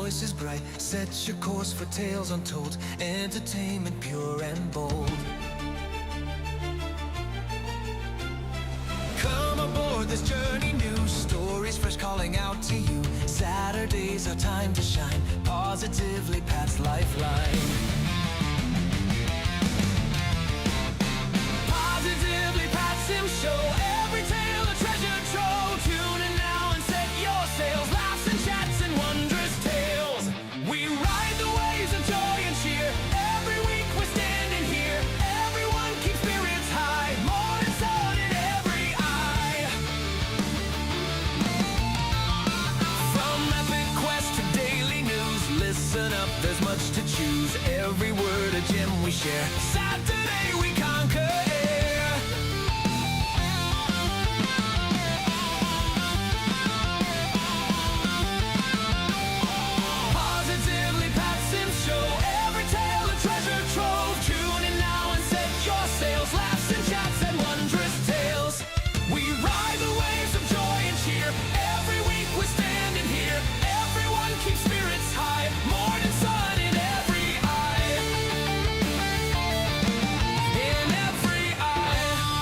voices bright, set your course for tales untold, entertainment pure and bold. Come aboard this journey new, stories fresh calling out to you. Saturdays are time to shine, positively Pat's lifeline. Positively Pat's Sim Show, every tale a treasure trove. Tune in now and set your sails, laughs and chats and wondrous tales. We ride the waves of joy and cheer, every week we're standing here. Everyone keeps spirits high, morning sun in every eye. From epic quest to daily news, listen up, there's much to choose. Every word a gem we share, Saturday we conquer air. Positively Pat's Sim Show, every tale a treasure trove. Tune in now and set your sails, laughs and chats and wondrous tales. We ride the waves of joy and cheer, every week we're standing here. Everyone keeps spirits high, morning sun in every eye. In every eye. In every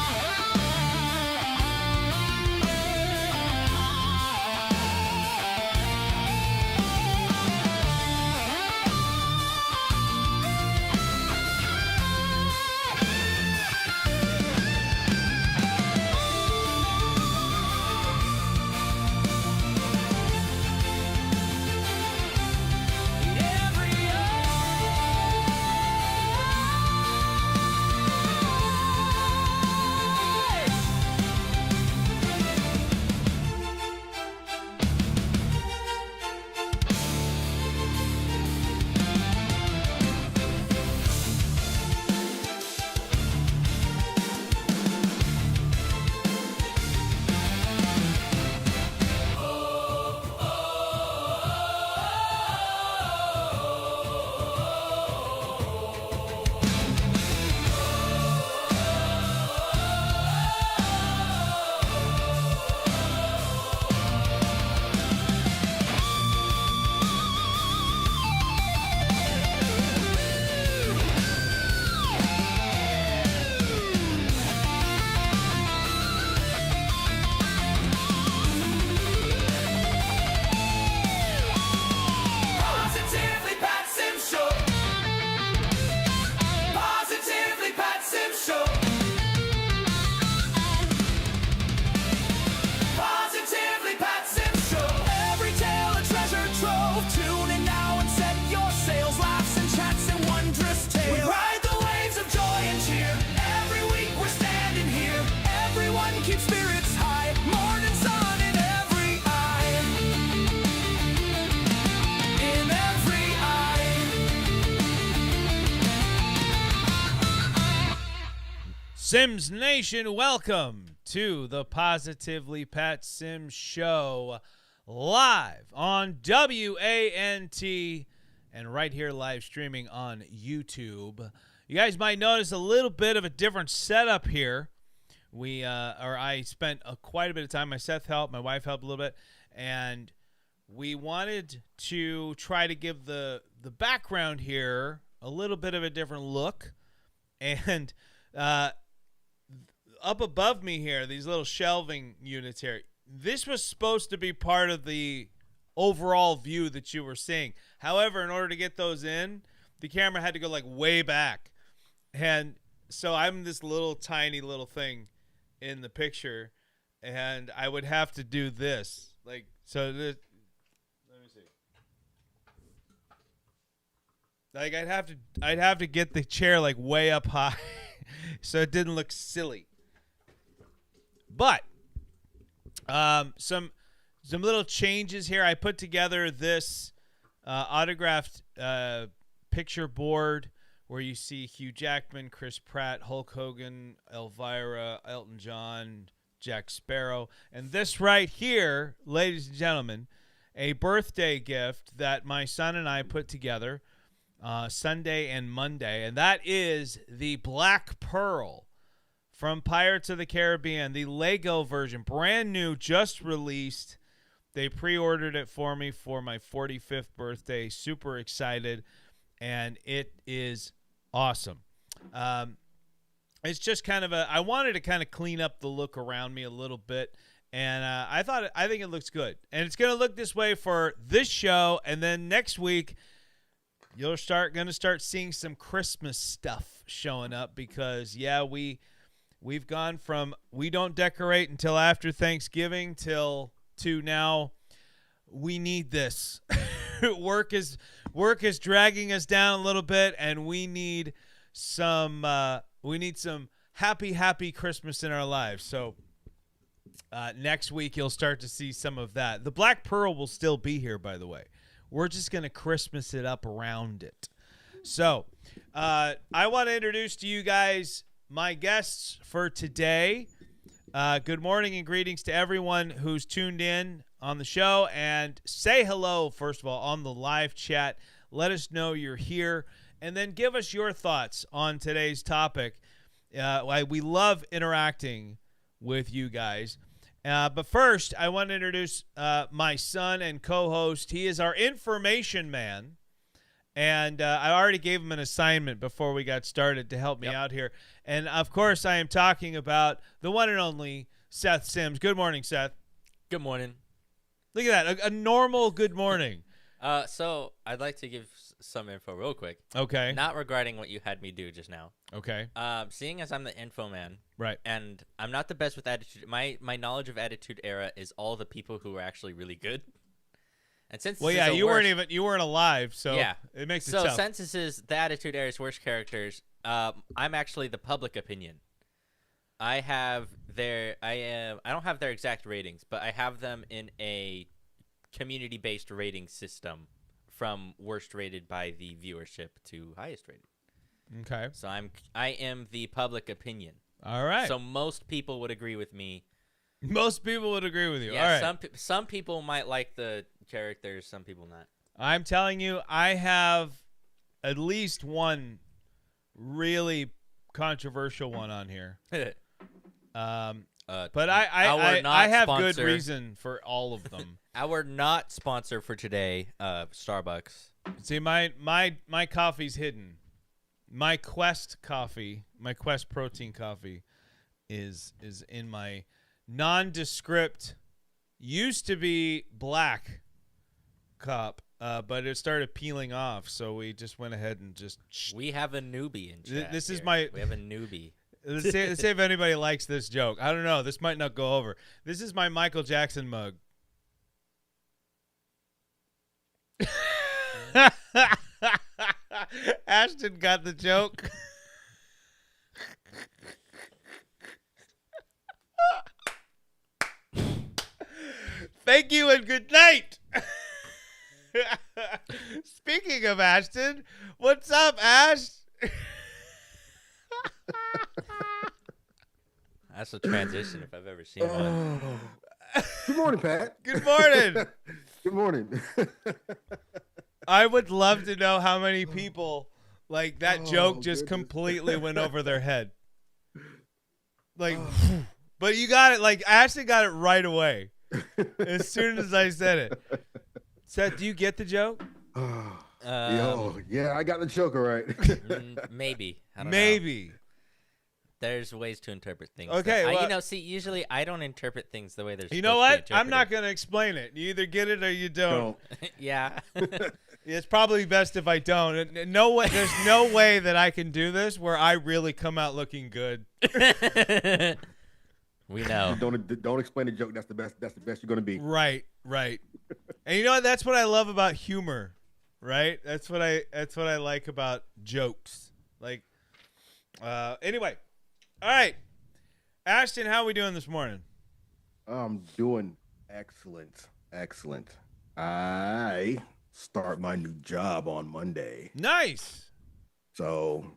Positively Pat's Sim Show. Positively Pat's Sim Show. Positively Pat's Sim Show, every tale a treasure trove. Tune in now and set your sails, laughs and chats and wondrous tales. We ride the waves of joy and cheer, every week we're standing here. Everyone keeps spirits high, morning sun in every eye. In every eye. Sims Nation, welcome to the Positively Pat Sim Show, live on WANT and right here live streaming on YouTube. You guys might notice a little bit of a different setup here. I spent quite a bit of time. My Seth helped, my wife helped a little bit, and we wanted to try to give the background here a little bit of a different look. And up above me here, these little shelving units here, this was supposed to be part of the overall view that you were seeing. However, in order to get those in, the camera had to go like way back. And so I'm this little tiny little thing in the picture, and I would have to do this. Like, so this, let me see. Like I'd have to get the chair like way up high so it didn't look silly. But some little changes here. I put together this autographed picture board where you see Hugh Jackman, Chris Pratt, Hulk Hogan, Elvira, Elton John, Jack Sparrow. And this right here, ladies and gentlemen, a birthday gift that my son and I put together Sunday and Monday. And that is the Black Pearl from Pirates of the Caribbean, the Lego version, brand new, just released. They pre-ordered it for me for my 45th birthday. Super excited, and it is awesome. It's just kind of I wanted to kind of clean up the look around me a little bit, and I think it looks good. And it's going to look this way for this show, and then next week you're going to start seeing some Christmas stuff showing up because we've gone from we don't decorate until after Thanksgiving to now we need this. work is dragging us down a little bit, and we need some happy Christmas in our lives. So next week you'll start to see some of that. The Black Pearl will still be here, by the way. We're just going to Christmas it up around it. So I want to introduce to you guys my guests for today. Good morning and greetings to everyone who's tuned in on the show. And say hello, first of all, on the live chat. Let us know you're here. And then give us your thoughts on today's topic. We love interacting with you guys. But first, I want to introduce my son and co-host. He is our information man. And I already gave him an assignment before we got started to help me out here. And, of course, I am talking about the one and only Seth Sims. Good morning, Seth. Good morning. Look at that, a normal good morning. So I'd like to give some info real quick. Okay. Not regarding what you had me do just now. Okay. Seeing as I'm the info man, right, and I'm not the best with Attitude. My knowledge of Attitude Era is all the people who were actually really good. And since you weren't alive, so yeah, it makes it tough. tough. So since this is the Attitude Era's worst characters, I'm actually the public opinion. I don't have their exact ratings, but I have them in a community-based rating system from worst rated by the viewership to highest rated. Okay. So I am the public opinion. All right. So most people would agree with me. Most people would agree with you. Yeah, all right. Some people might like the characters, some people not. I'm telling you, I have at least one really controversial one on here. But I have good reason for all of them. Our not sponsor for today, Starbucks. See, my coffee's hidden. My Quest coffee, my Quest protein coffee, is in my nondescript, used to be black cup, but it started peeling off, so we just went ahead and just. We have a newbie in chat. This is we have a newbie. Let's see if anybody likes this joke. I don't know. This might not go over. This is my Michael Jackson mug. Ashton got the joke. Thank you and good night. Speaking of Ashton, what's up, Ash? That's a transition if I've ever seen one. Good morning, Pat. Good morning. Good morning. I would love to know how many people like that joke just completely went over their head. Like, but you got it. Like Ashley got it right away as soon as I said it. Seth, do you get the joke? Yeah, I got the joke all right. Maybe. I don't Maybe. know. There's ways to interpret things. Okay, well, usually I don't interpret things the way they're supposed to be you know what? interpreted. I'm not going to explain it. You either get it or you don't. Yeah. It's probably best if I don't. No way. There's no way that I can do this where I really come out looking good. We know. Don't explain the joke. That's the best you're gonna be. Right. And you know what? That's what I love about humor. Right? That's what I like about jokes. Like, anyway. All right. Ashton, how are we doing this morning? I'm doing excellent. I start my new job on Monday. Nice. So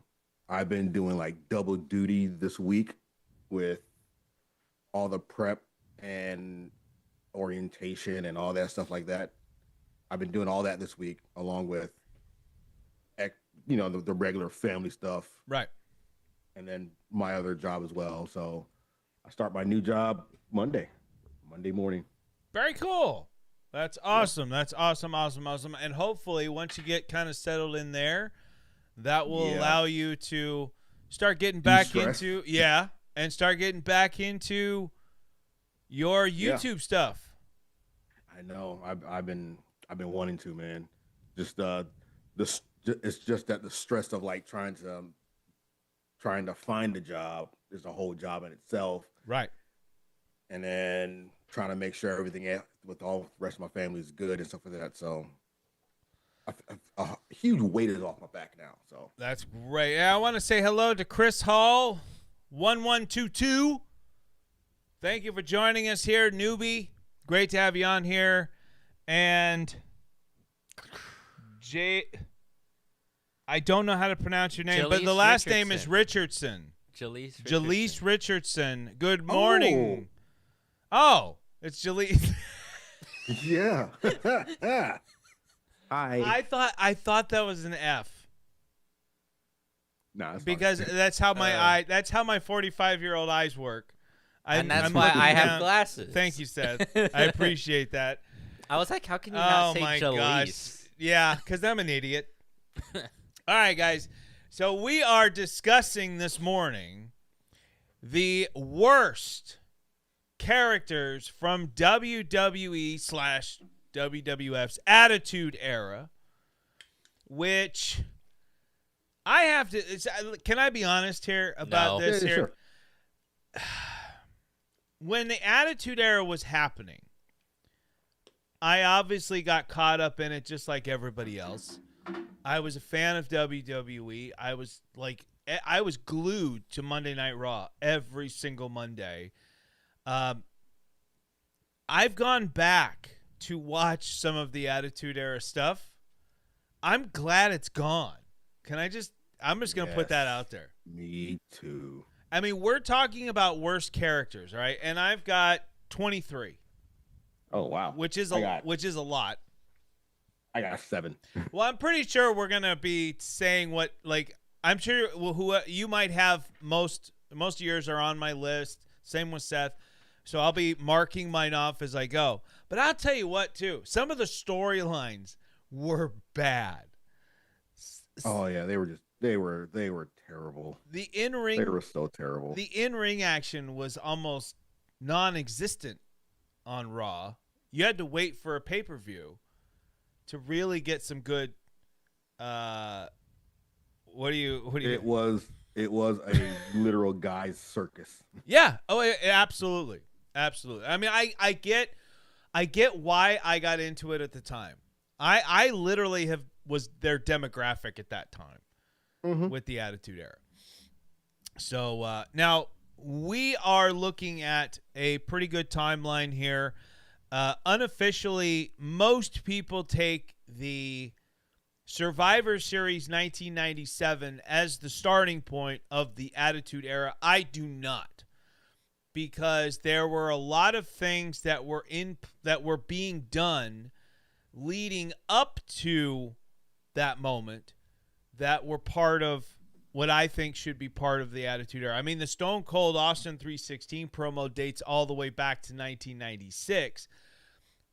I've been doing like double duty this week with all the prep and orientation and all that stuff like that. I've been doing all that this week along with, the regular family stuff. Right. And then my other job as well. So I start my new job Monday morning. Very cool. That's awesome. That's awesome, awesome, awesome. And hopefully, once you get kind of settled in there, that will allow you to start getting back into and start getting back into your YouTube stuff. I know. I've been wanting to, man. Just it's just that the stress of like trying to find a job is a whole job in itself. Right. And then trying to make sure everything with all the rest of my family is good and stuff like that. So a huge weight is off my back now. So that's great. I want to say hello to Chris Hall, 1122. Thank you for joining us here, newbie. Great to have you on here. And I don't know how to pronounce your name, but the last name is Richardson. Jaleese Richardson. Good morning. Oh, it's Jaleese. Yeah. Hi. I thought that was an F. No, because that's how my that's how my 45-year-old eyes work. And that's why I have glasses. Thank you, Seth. I appreciate that. I was like, how can you not say Jaleese? Gosh. Yeah, because I'm an idiot. All right, guys. So we are discussing this morning the worst characters from WWE/WWF's Attitude Era, which I have to. Can I be honest here about this? Here, sure. When the Attitude Era was happening, I obviously got caught up in it just like everybody else. I was a fan of WWE. I was glued to Monday Night Raw every single Monday. I've gone back to watch some of the Attitude Era stuff. I'm glad it's gone. I'm just going to put that out there. Me too. I mean, we're talking about worst characters, right? And I've got 23. Oh, wow. Which is a lot. I got 7. Well, I'm pretty sure we're going to be saying what, like, I'm sure who you might have most of yours are on my list. Same with Seth. So I'll be marking mine off as I go. But I'll tell you what, too. Some of the storylines were bad. Oh, yeah. They were terrible. The in-ring. They were so terrible. The in-ring action was almost non-existent on Raw. You had to wait for a pay-per-view to really get some good. What do you? It was a literal guy's circus. Yeah. Oh, absolutely, absolutely. I mean, I get why I got into it at the time. I literally was their demographic at that time with the Attitude Era. So now we are looking at a pretty good timeline here. Unofficially, most people take the Survivor Series 1997 as the starting point of the Attitude Era. I do not, because there were a lot of things that were being done leading up to that moment that were part of what I think should be part of the Attitude Era. I mean, the Stone Cold Austin 316 promo dates all the way back to 1996.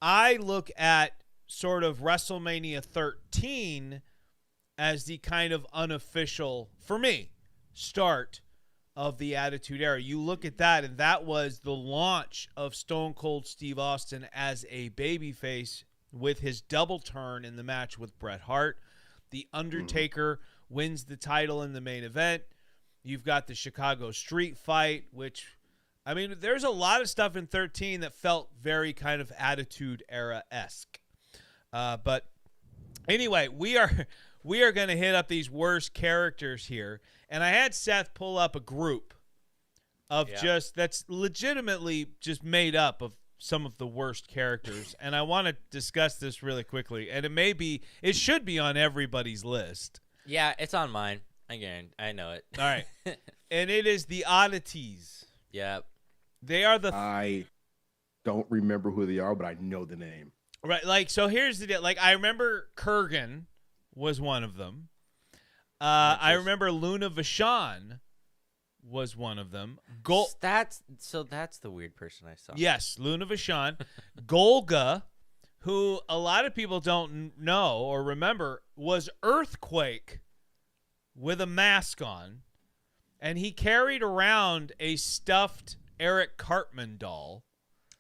I look at sort of WrestleMania 13 as the kind of unofficial, for me, start of the Attitude Era. You look at that, and that was the launch of Stone Cold Steve Austin as a babyface with his double turn in the match with Bret Hart. The Undertaker wins the title in the main event. You've got the Chicago Street Fight, which, I mean, there's a lot of stuff in 13 that felt very kind of Attitude Era-esque. But anyway, we are going to hit up these worst characters here. And I had Seth pull up a group of that's legitimately just made up of some of the worst characters. And I want to discuss this really quickly. And it should be on everybody's list. Yeah, it's on mine. Again, I know it. All right. And it is the Oddities. Yep. They are I don't remember who they are, but I know the name. Right. Like, so here's the deal. Like, I remember Kurgan was one of them. I remember Luna Vachon was one of them. That's the weird person I saw. Yes, Luna Vachon. Golga, who a lot of people don't know or remember, was Earthquake with a mask on, and he carried around a stuffed Eric Cartman doll.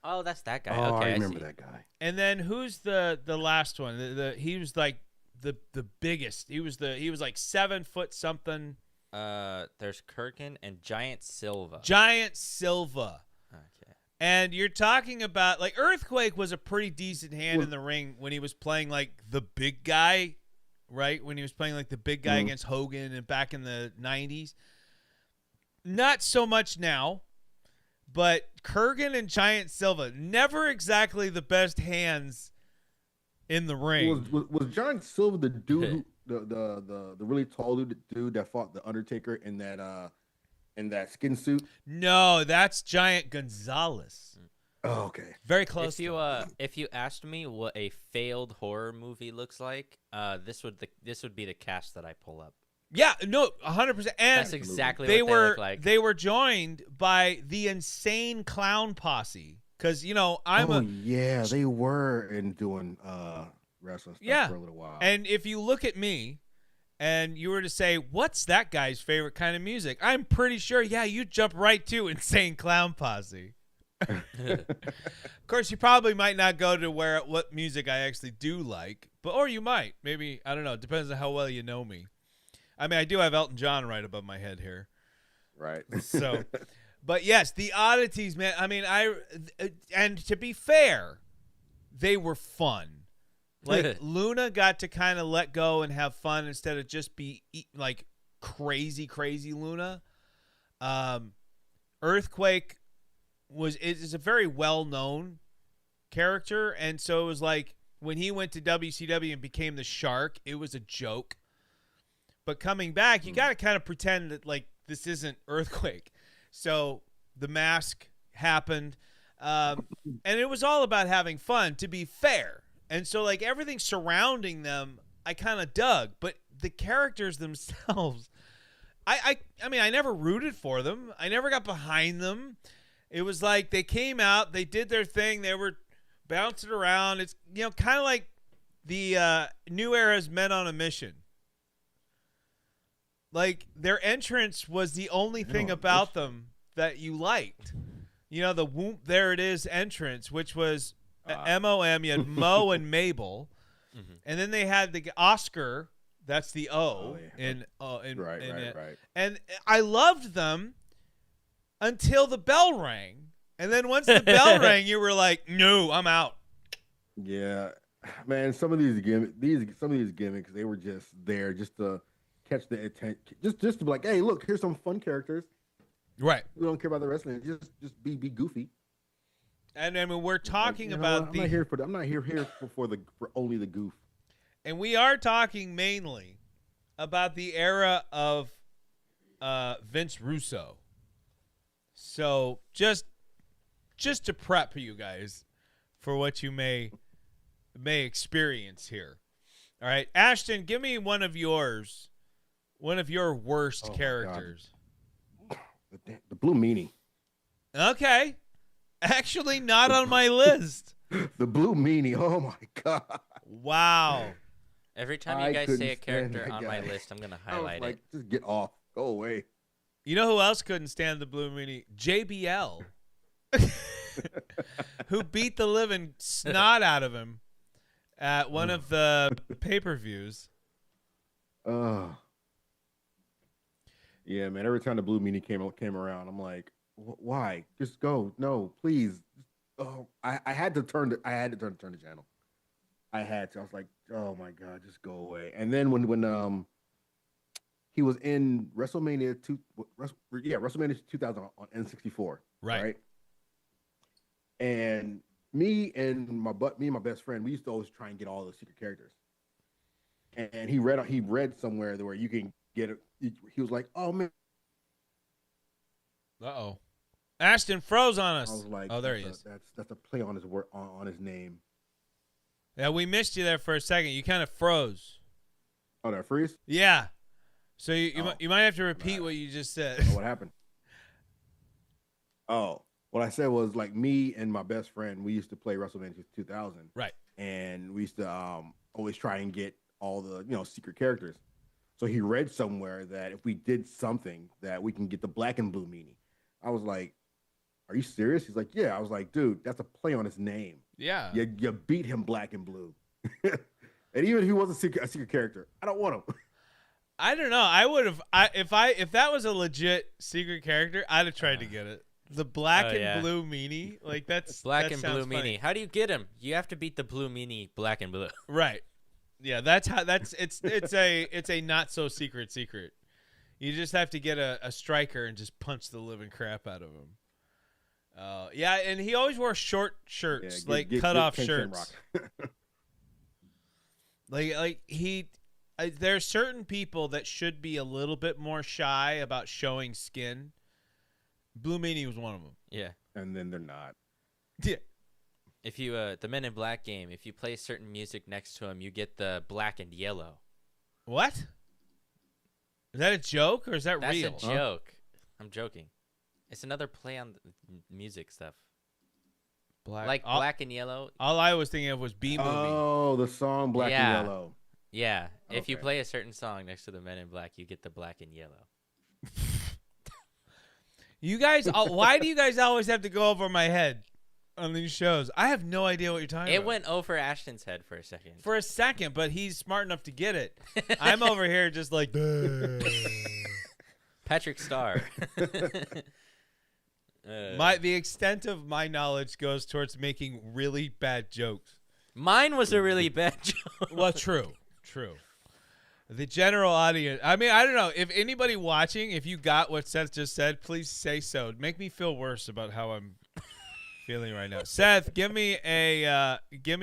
Oh, that's that guy. Oh, Okay, I remember see. that guy. And then who's the last one? He was like the biggest. He was like 7 foot something. There's Kurgan and Giant Silva. Giant Silva. Okay. And you're talking about, like, Earthquake was a pretty decent hand in the ring when he was playing like the big guy, right? When he was playing like the big guy against Hogan and back in the 90s. Not so much now, but Kurgan and Giant Silva, never exactly the best hands in the ring. Was John Silver the dude who, the really tall dude that fought the Undertaker in that skin suit? No, that's Giant Gonzalez. Oh, okay. Very close. If you asked me what a failed horror movie looks like, this would be the cast that I pull up. Yeah, no, 100%. And That's exactly they what were they look like. they were joined by the Insane Clown Posse, because yeah, they were in doing wrestling stuff for a little while. And if you look at me and you were to say, what's that guy's favorite kind of music, I'm pretty sure, you'd jump right to Insane Clown Posse. Of course, you probably might not go to what music I actually do like, or you might. Maybe, I don't know. It depends on how well you know me. I mean, I do have Elton John right above my head here. Right. So, but yes, the oddities, man. I mean, and to be fair, they were fun. Like, Luna got to kind of let go and have fun instead of just be like crazy Luna. Earthquake is a very well-known character, and so it was like when he went to WCW and became the Shark, it was a joke. But coming back, you got to kind of pretend that, like, this isn't Earthquake. So the mask happened, and it was all about having fun, to be fair. And so, like, everything surrounding them, I kind of dug. But the characters themselves, I mean, I never rooted for them. I never got behind them. It was like they came out, they did their thing, they were bouncing around. It's, kind of like the New Era's Men on a Mission. Like, their entrance was the only thing about them that you liked. The whoop, there it is entrance, which was MOM. You had Mo and Mabel. Mm-hmm. And then they had the Oscar. That's the O. Right. And I loved them until the bell rang. And then once the bell rang, you were like, no, I'm out. Yeah. Man, some of these gimmicks, they were just there just to catch the attention, just to be like, hey, look, here's some fun characters. Right. We don't care about the wrestling. Just be goofy. And I mean, we're talking about I'm not here for only the goof. And we are talking mainly about the era of Vince Russo. So just to prep you guys for what you may experience here. All right, Ashton, give me one of your worst characters. The Blue Meanie. Okay. Actually, not on my list. The Blue Meanie. Oh, my God. Wow. Every time you guys say a character on my list, I'm going to highlight it. Just get off. Go away. You know who else couldn't stand the Blue Meanie? JBL. Who beat the living snot out of him at one of the pay-per-views. Yeah, man. Every time the Blue Meanie came around, I'm like, why? Just go. No, please. Oh, I had to turn the channel. I had to. I was like, oh my God, just go away. And then when he was in WrestleMania 2000 on N64, right? And me and my best friend, we used to always try and get all the secret characters. And he read somewhere where you can get it. He was like, oh man. Uh-oh. Ashton froze on us. I was like, oh, there he is. That's a play on his word on his name. Yeah, we missed you there for a second. You kind of froze. Oh, that freeze? Yeah. So you might have to repeat what you just said. Oh, what happened? Oh, what I said was, like, me and my best friend, we used to play WrestleMania 2000. Right. and we used to always try and get all the secret characters. So he read somewhere that if we did something, that we can get the black and blue meanie. I was like, "Are you serious?" He's like, "Yeah." I was like, "Dude, that's a play on his name. Yeah. You beat him black and blue." And even if he was a secret character, I don't want him. I don't know. I would have if that was a legit secret character, I'd have tried to get it. The black and blue meanie, like that's Black that and blue sounds funny. meanie. How do you get him? You have to beat the blue meanie black and blue. Right. Yeah, it's a not so secret. You just have to get a striker and just punch the living crap out of him. Yeah, and he always wore short shirts, cut off shirts. There's certain people that should be a little bit more shy about showing skin. Blue Meanie was one of them. Yeah. And then they're not. Yeah. If you the Men in Black game, if you play certain music next to him, you get the black and yellow. What? Is that a joke or is that That's real? a joke. I'm joking. It's another play on the music stuff. Black and yellow. All I was thinking of was B movie. Oh, the song Black and Yellow. Yeah. If you Okay. play a certain song next to the Men in Black, you get the black and yellow. You guys, why do you guys always have to go over my head on these shows? I have no idea what you're talking It about. went over Ashton's head for a second. For a second, but he's smart enough to get it. I'm over here just like. Patrick Starr. The extent of my knowledge goes towards making really bad jokes. Mine was a really bad joke. Well, true. The general audience. I mean, I don't know if anybody watching, if you got what Seth just said, please say so. Make me feel worse about how I'm feeling right now. Seth, give me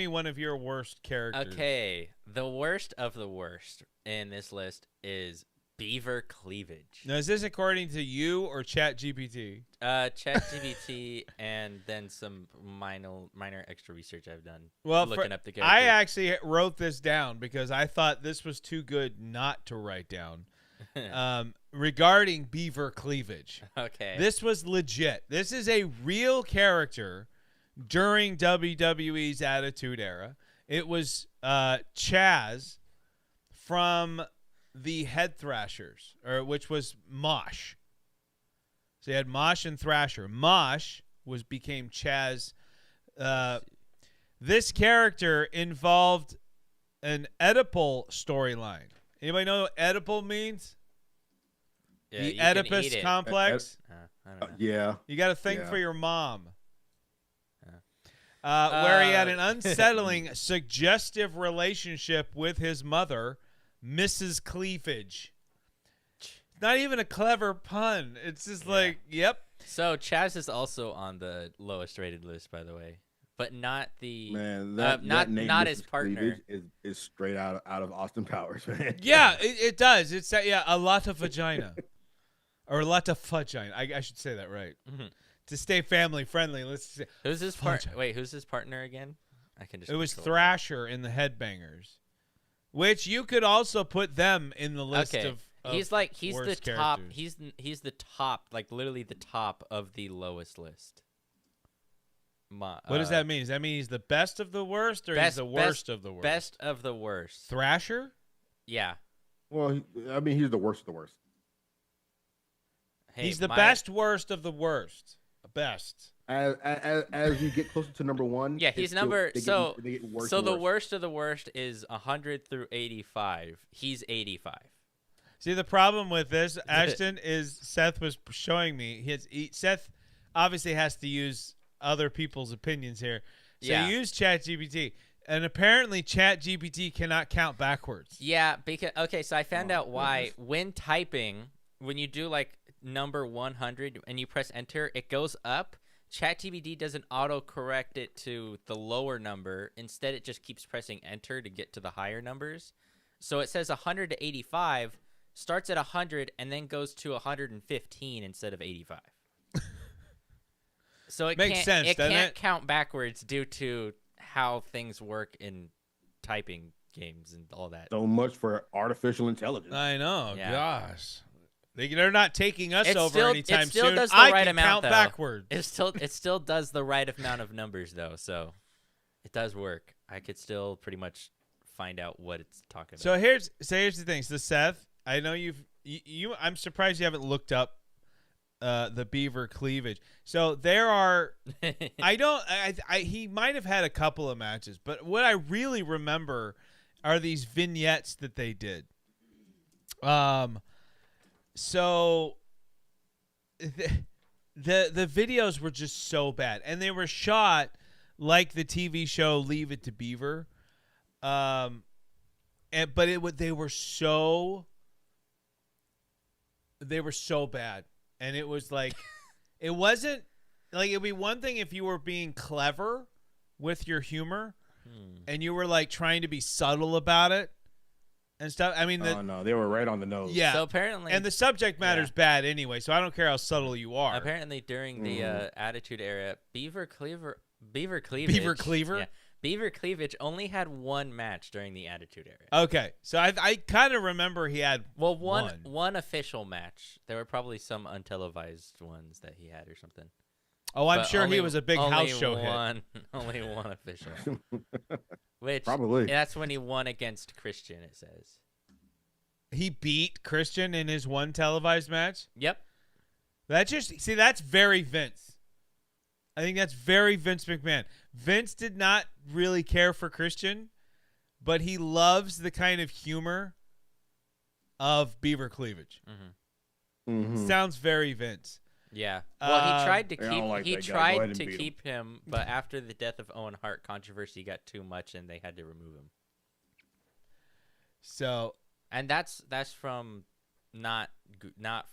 one of your worst characters. Okay, the worst of the worst in this list is Beaver Cleavage. Now, is this according to you or ChatGPT? ChatGPT and then some minor extra research I've done. Well, looking up the character. I actually wrote this down because I thought this was too good not to write down. Regarding Beaver Cleavage. Okay. This was legit. This is a real character during WWE's Attitude Era. It was Chaz from the Head Thrashers, which was Mosh. So you had Mosh and Thrasher. Mosh became Chaz. This character involved an Oedipal storyline. Anybody know what Oedipal means? Yeah, The you can Oedipus eat it. complex. I don't know. Yeah. You got to think Yeah. for your mom. Where he had an unsettling, suggestive relationship with his mother, Mrs. Cleavage. Not even a clever pun. It's just like, yep. So Chaz is also on the lowest rated list, by the way, but not the Man, not name, not Mrs. his partner. Cleavage, is straight out of Austin Powers, man. Yeah, it does. It's a lot of vagina. Or a lot of vagina. I should say that right. Mhm. To stay family friendly, let's say. Who's his Wait, who's his partner again? I can just. It was control Thrasher in the Headbangers, which you could also put them in the list Okay. of He's the worst top. characters. He's the top, like literally the top of the lowest list. What does that mean? Does that mean he's the best of the worst, or he's the worst of the worst? Best of the worst. Thrasher? Yeah. Well, I mean, he's the worst of the worst. Hey, He's the best worst of the worst. Best. As you get closer to number one, Yeah, it's he's still- number. they get- So they get worse so and the worse. worst of the worst is 100 through 85. He's 85. See, the problem with this, Ashton, is Seth was showing me. Seth obviously has to use other people's opinions here. So Yeah. he used ChatGPT. And apparently ChatGPT cannot count backwards. Yeah, because okay, so I found out why goodness. when typing, when you do like number 100 and you press enter, it goes up. ChatGPT doesn't auto-correct it to the lower number. Instead, it just keeps pressing enter to get to the higher numbers. So it says 100 to 85, starts at 100, and then goes to 115 instead of 85. So it Makes can't, sense, it doesn't can't it? count backwards due to how things work in typing games and all that. So much for artificial intelligence. I know. Yeah. Gosh. They're not taking us It over still- anytime it still soon. does the I right can amount, count though. backwards. It still does the right amount of numbers though, so it does work. I could still pretty much find out what it's talking about. So here's the thing. So Seth, I know I'm surprised you haven't looked up the beaver cleavage. So there are he might have had a couple of matches, but what I really remember are these vignettes that they did. So the videos were just so bad, and they were shot like the TV show Leave It to Beaver. But they were so bad, and it was like it wasn't like it'd be one thing if you were being clever with your humor and you were like trying to be subtle about it and stuff. I mean, no, they were right on the nose. Yeah. So apparently, and the subject matter's bad anyway, so I don't care how subtle you are. Apparently, during the Attitude Era, Beaver Cleavage. Beaver Cleaver? Yeah. Beaver Cleavage only had one match during the Attitude Era. Okay, so I kind of remember he had one official match. There were probably some untelevised ones that he had or something. Oh, I'm But sure he only- was a big house show hit. Only one official. Which Probably. that's when he won against Christian. It says. He beat Christian in his one televised match. Yep. That's very Vince. I think that's very Vince McMahon. Vince did not really care for Christian, but he loves the kind of humor of beaver cleavage. Sounds very Vince. Yeah. Well, he tried to I don't keep like he that guy. Go tried ahead and to beat him. keep him, but after the death of Owen Hart, controversy got too much and they had to remove him. So, And that's from not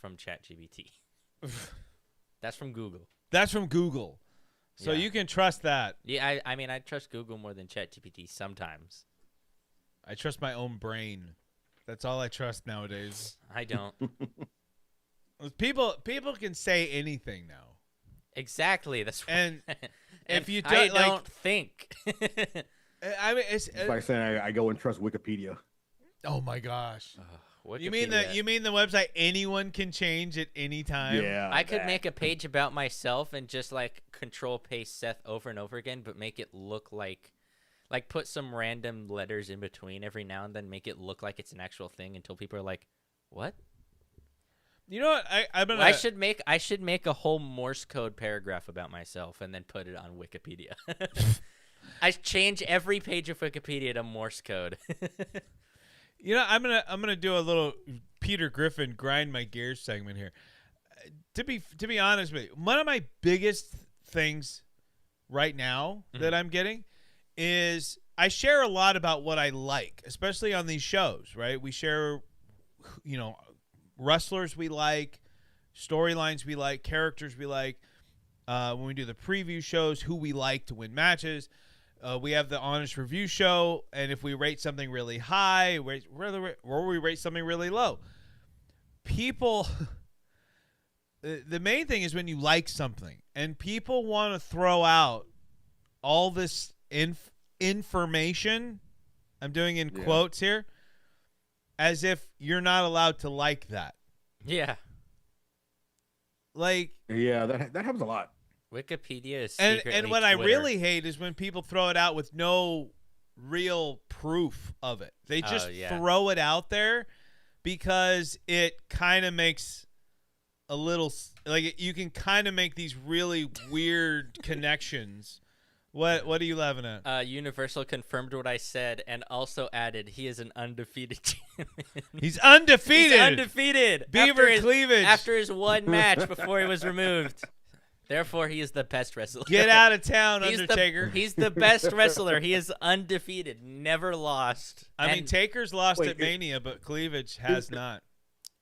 from ChatGPT. That's from Google. that's from Google. So Yeah. you can trust that. Yeah, I mean I trust Google more than ChatGPT sometimes. I trust my own brain. That's all I trust nowadays. I don't. People can say anything now. Exactly. That's And if you I don't, like- don't think. I mean, it's It's like saying I go and trust Wikipedia. oh my gosh. Wikipedia. You mean the website anyone can change at any time? Yeah. I could that. make a page about myself and just like control paste Seth over and over again, but make it look like put some random letters in between every now and then, make it look like it's an actual thing until people are like, "What?" You know what? I'm gonna. I should make a whole Morse code paragraph about myself and then put it on Wikipedia. I change every page of Wikipedia to Morse code. You know, I'm gonna do a little Peter Griffin grind my gears segment here. To be honest with you, one of my biggest things right now that I'm getting is I share a lot about what I like, especially on these shows. Right? We share, wrestlers we like, storylines we like, characters we like. When we do the preview shows, who we like to win matches. We have the honest review show, and if we rate something really high, or we rate something really low, people. The main thing is when you like something, and people want to throw out all this information. I'm doing in quotes here, as if you're not allowed to like that. Yeah. Like, Yeah, that happens a lot. Wikipedia is and secretly what I Twitter. really hate is when people throw it out with no real proof of it. They just throw it out there because it kind of makes a little like you can kind of make these really weird connections. What are you laughing at? Universal confirmed what I said and also added he is an undefeated champion. He's undefeated. He's undefeated. Beaver cleavage. After his one match before he was removed. Therefore, he is the best wrestler. Get out of town, Undertaker. He's the best wrestler. He is undefeated, never lost. I mean, Taker's lost at Mania, but Cleavage has not.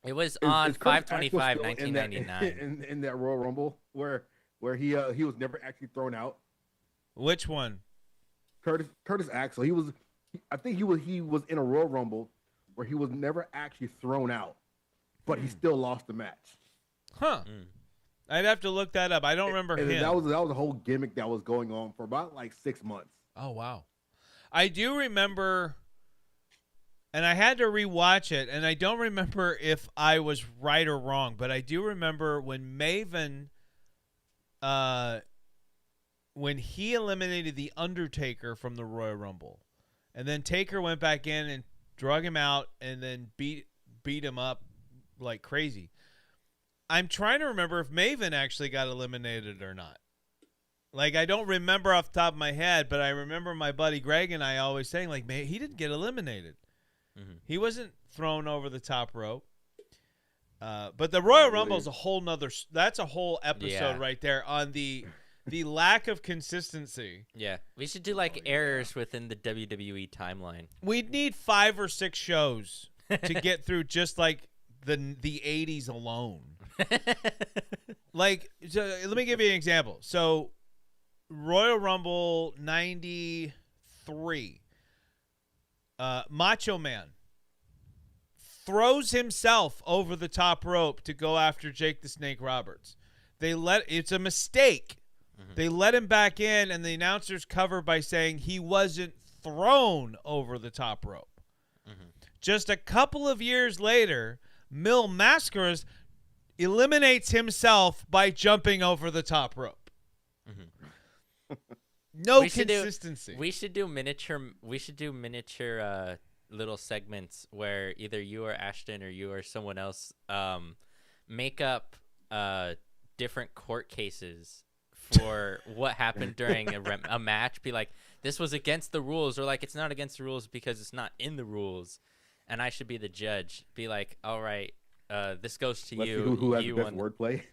It was Is on Curtis Axel 5/25, still 1999. in that Royal Rumble where he was never actually thrown out. Which one? Curtis Axel. I think he was in a Royal Rumble where he was never actually thrown out, but he still lost the match. Huh. I'd have to look that up. I don't remember And him. that was a whole gimmick that was going on for about like 6 months. Oh, wow. I do remember, and I had to rewatch it, and I don't remember if I was right or wrong, but I do remember when Maven when he eliminated the Undertaker from the Royal Rumble, and then Taker went back in and drug him out and then beat him up like crazy. I'm trying to remember if Maven actually got eliminated or not. Like, I don't remember off the top of my head, but I remember my buddy Greg and I always saying, like, man, he didn't get eliminated. Mm-hmm. He wasn't thrown over the top rope. But the Royal Rumble is a whole nother. That's a whole episode right there on the lack of consistency. Yeah, we should do like errors within the WWE timeline. We'd need 5 or 6 shows to get through just like the 80s alone. Like, so let me give you an example. So, Royal Rumble 93, Macho Man throws himself over the top rope to go after Jake the Snake Roberts. It's a mistake. Mm-hmm. They let him back in, and the announcers cover by saying he wasn't thrown over the top rope. Mm-hmm. Just a couple of years later, Mil Mascaras eliminates himself by jumping over the top rope. Mm-hmm. No consistency. We should do miniature little segments where either you or Ashton or you or someone else make up different court cases for what happened during a match. Be like, this was against the rules, or like, it's not against the rules because it's not in the rules, and I should be the judge. Be like, all right, this goes to you. Who has the best wordplay?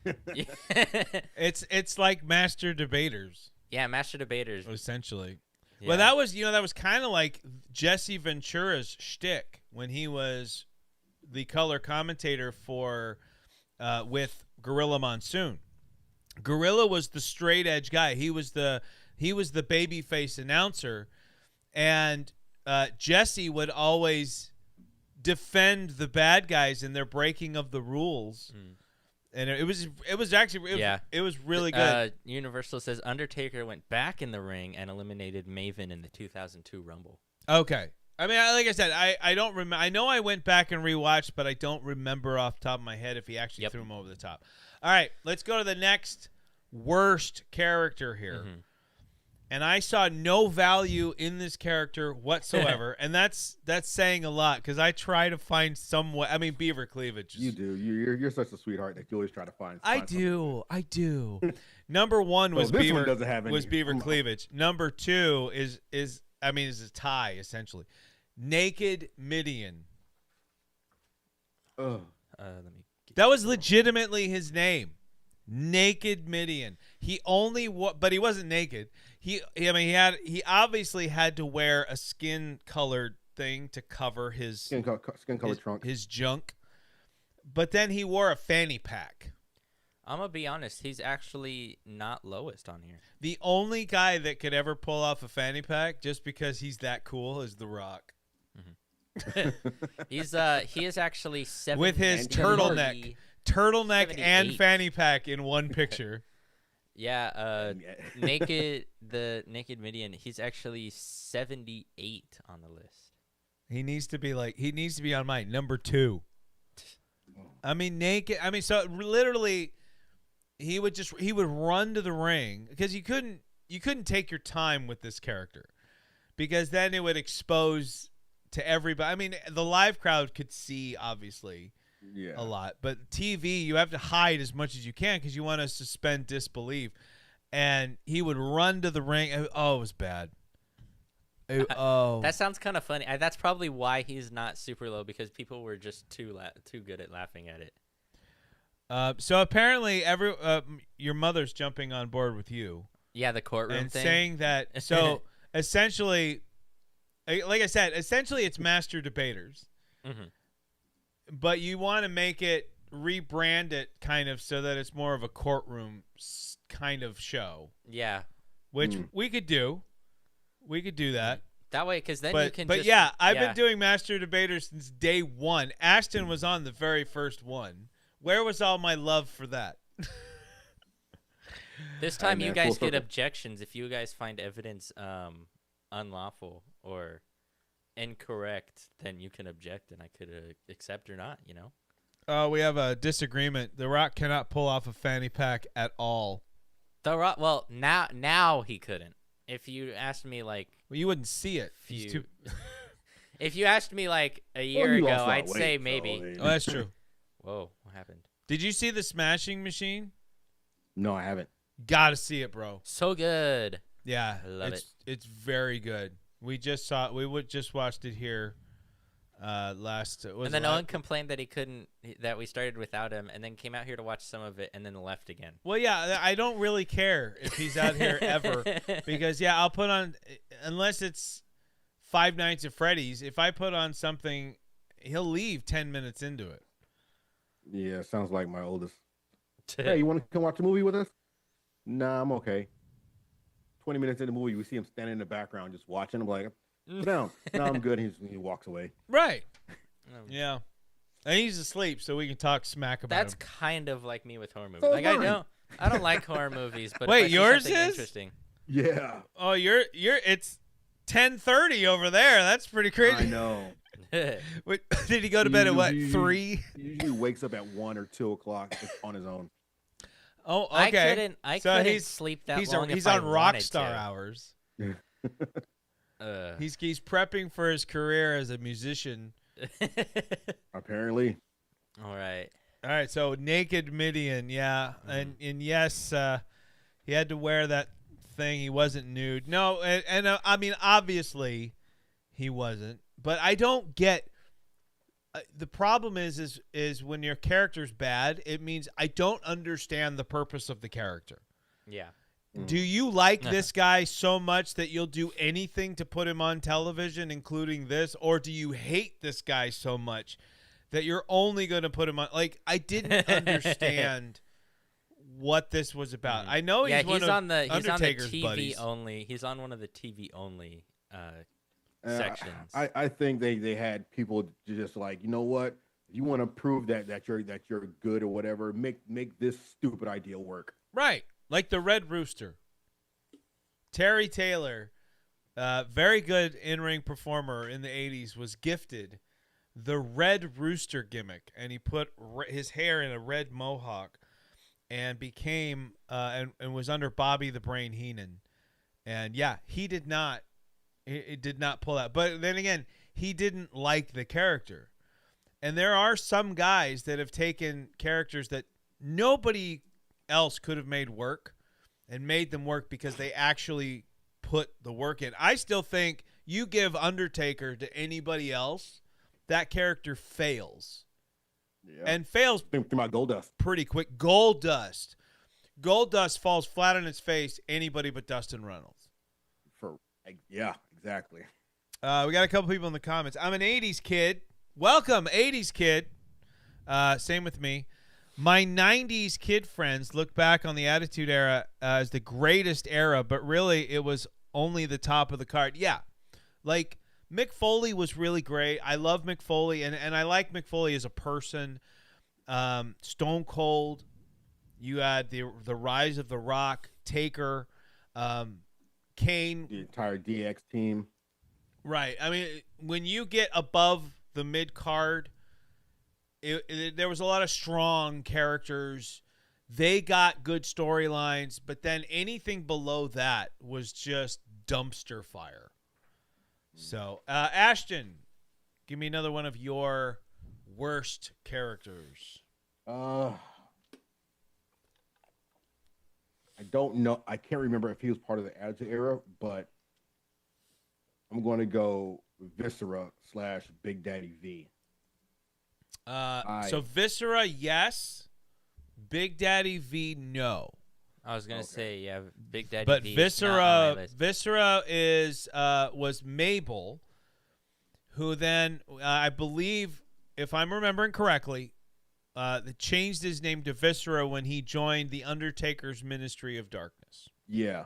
It's like master debaters. Yeah, master debaters. Essentially. Yeah. Well, that was kind of like Jesse Ventura's shtick when he was the color commentator for with Gorilla Monsoon. Gorilla was the straight edge guy. He was the babyface announcer, and Jesse would always defend the bad guys in their breaking of the rules. And it was really good. Universal says Undertaker went back in the ring and eliminated Maven in the 2002 Rumble. Okay. I mean, like I said, I don't remember. I know I went back and rewatched, but I don't remember off the top of my head if he actually threw him over the top. All right, let's go to the next worst character here. Mm-hmm. And I saw no value in this character whatsoever, and that's saying a lot because I try to find some way. I mean, Beaver Cleavage. You do. You're such a sweetheart that you always try to find. I do. Number one was this Beaver. One doesn't have any. Was Beaver Cleavage. Number 2 is a tie essentially. Naked Midian. That was legitimately his name. Naked Midian. But he wasn't naked. He obviously had to wear a skin colored thing to cover his skin colored trunk, his junk. But then he wore a fanny pack. I'm gonna be honest, he's actually not lowest on here. The only guy that could ever pull off a fanny pack just because he's that cool is The Rock. Mm-hmm. He is actually 7 with his turtleneck and fanny pack in one picture. Yeah, Naked Midian, he's actually 78 on the list. He needs to be on mine, number 2. I mean, so literally he would run to the ring because you couldn't take your time with this character because then it would expose to everybody. I mean, the live crowd could see obviously a lot, but TV you have to hide as much as you can because you want to suspend disbelief. And he would run to the ring. Oh, it was bad. That sounds kind of funny. That's probably why he's not super low because people were just too good at laughing at it. So apparently, your mother's jumping on board with you. Yeah, the courtroom and thing. Saying that. So essentially, like I said, it's master debaters. Mm-hmm. But you want to rebrand it kind of so that it's more of a courtroom kind of show. Yeah. Which we could do. We could do that. That way, because then you can I've been doing Master Debaters since day 1. Ashton was on the very first one. Where was all my love for that? This time you guys get objections. If you guys find evidence unlawful or incorrect, then you can object and I could accept or not, you know? We have a disagreement. The Rock cannot pull off a fanny pack at all. The Rock. Well, now he couldn't. If you asked me like Well, you wouldn't see it. He's few, too. if you asked me like a Well, year he ago, lost a lot I'd of say weight, so, maybe. I mean- Oh, that's true. Whoa, what happened? Did you see the Smashing Machine? No, I haven't. Gotta see it, bro. So good. Yeah, I love It's very good. We just saw. Just watched it here. Last. And then no one complained that he couldn't. That we started without him, and then came out here to watch some of it, and then left again. Well, yeah, I don't really care if he's out here ever because I'll put on unless it's Five Nights at Freddy's. If I put on something, he'll leave 10 minutes into it. Yeah, sounds like my oldest. Hey, you want to come watch a movie with us? Nah, I'm okay. 20 minutes in the movie, we see him standing in the background just watching. I'm like, sit down. No, I'm good. He walks away. Right. Yeah. And he's asleep, so we can talk smack about That's him. kind of like me with horror movies. So Like am I don't like horror movies, but Wait, if I see yours something is? interesting. Yeah, Oh, you're it's 10:30 over there. That's pretty crazy. I know. Wait, did he go to bed at what, He 3? usually wakes up at 1 or 2 o'clock on his own. Oh, okay. I So couldn't he's- sleep that He's long. he's if I on wanted rock star to. hours. Uh, He's prepping for his career as a musician. Apparently. All right. All right, so Naked Midian, yeah, and yes, he had to wear that thing. He wasn't nude. No, and I mean, obviously, he wasn't. But I don't get. The problem is when your character's bad, it means I don't understand the purpose of the character. Yeah. Do you like this guy so much that you'll do anything to put him on television, including this? Or do you hate this guy so much that you're only going to put him on? Like, I didn't understand what this was about. I know he's one of Undertaker's TV buddies. only. He's on one of the TV only sections. I think they had people just like, you know what? You want to prove that you're good or whatever. Make this stupid idea work. Right. Like the Red Rooster. Terry Taylor, very good in-ring performer in the 80s, was gifted the Red Rooster gimmick, and he put his hair in a red mohawk and became and was under Bobby the Brain Heenan. And yeah, he did not pull that. But then again, he didn't like the character. And there are some guys that have taken characters that nobody else could have made work and made them work because they actually put the work in. I still think you give Undertaker to anybody else, that character fails. Yeah. And fails Think about Goldust. pretty quick. Goldust falls flat on its face, anybody but Dustin Reynolds. Yeah, exactly. We got a couple people in the comments. I'm an 80s kid. Welcome, 80s kid. Same with me. My 90s kid friends look back on the Attitude Era as the greatest era, but really it was only the top of the card. Yeah, like Mick Foley was really great. I love Mick Foley, and I like Mick Foley as a person. Stone Cold. You had the rise of The Rock, Taker, Kane. The entire DX team. Right. I mean, when you get above the mid card, there was a lot of strong characters. They got good storylines, but then anything below that was just dumpster fire. So, Ashton, give me another one of your worst characters. I don't know. I can't remember if he was part of the Attitude Era, but I'm going to go Viscera / Big Daddy V. So Viscera, yes. Big Daddy V, no. I was gonna say, yeah, Big Daddy. But V is not on my list. Viscera was Mabel, who then I believe, if I'm remembering correctly, changed his name to Viscera when he joined the Undertaker's Ministry of Darkness. Yeah.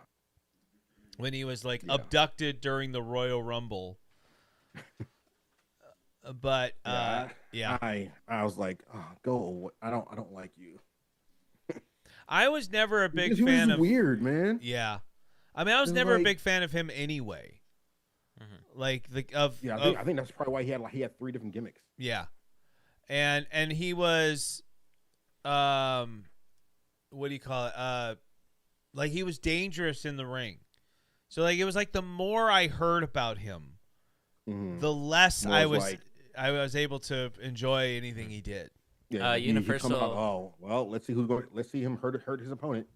When he was abducted during the Royal Rumble. But yeah, I was like, oh, go away. I don't like you. I was never a big He fan was of. weird, man. Yeah, I mean, I was It was never a like- big fan of him anyway. Like I think that's probably why he had 3 different gimmicks. yeah, and he was, what do you call it? Like, he was dangerous in the ring. So, like, it was like the more I heard about him, the less More I was was like- I was able to enjoy anything he did. Yeah, he come Universal- out, oh well, let's see who's going. Let's see him hurt his opponent.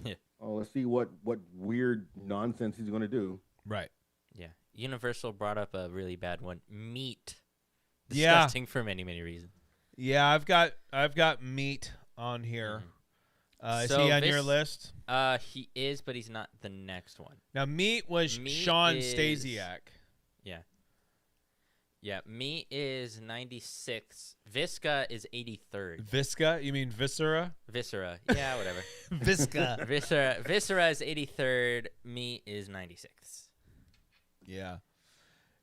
Yeah. Oh, let's see what weird nonsense he's going to do. Right. Yeah. Universal brought up a really bad one. Meat. Yeah. Disgusting for many, many reasons. Yeah, I've got Meat on here. Is So he on your this- list? He is, but he's not the next one. Now, Meat was Meat Sean is- Stasiak. Yeah. Yeah, Meat is 96. Visca is 83rd. Visca? You mean Viscera? Viscera. Yeah, whatever. Visca. Viscera is 83rd. Meat is 96th. Yeah.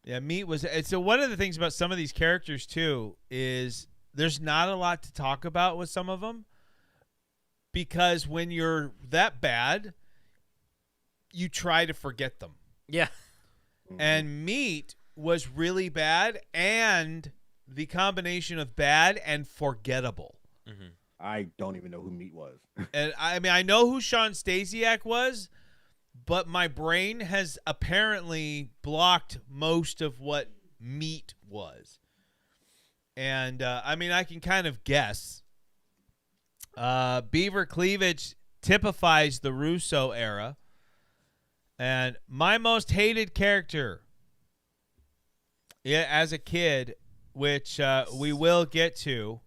Yeah, Meat was. So one of the things about some of these characters, too, is there's not a lot to talk about with some of them. Because when you're that bad, you try to forget them. Yeah. And Meat was really bad, and the combination of bad and forgettable. I don't even know who Meat was. And I mean, I know who Sean Stasiak was, but my brain has apparently blocked most of what Meat was. And I mean, I can kind of guess. Beaver Cleavage typifies the Russo era. And my most hated character, as a kid, which we will get to,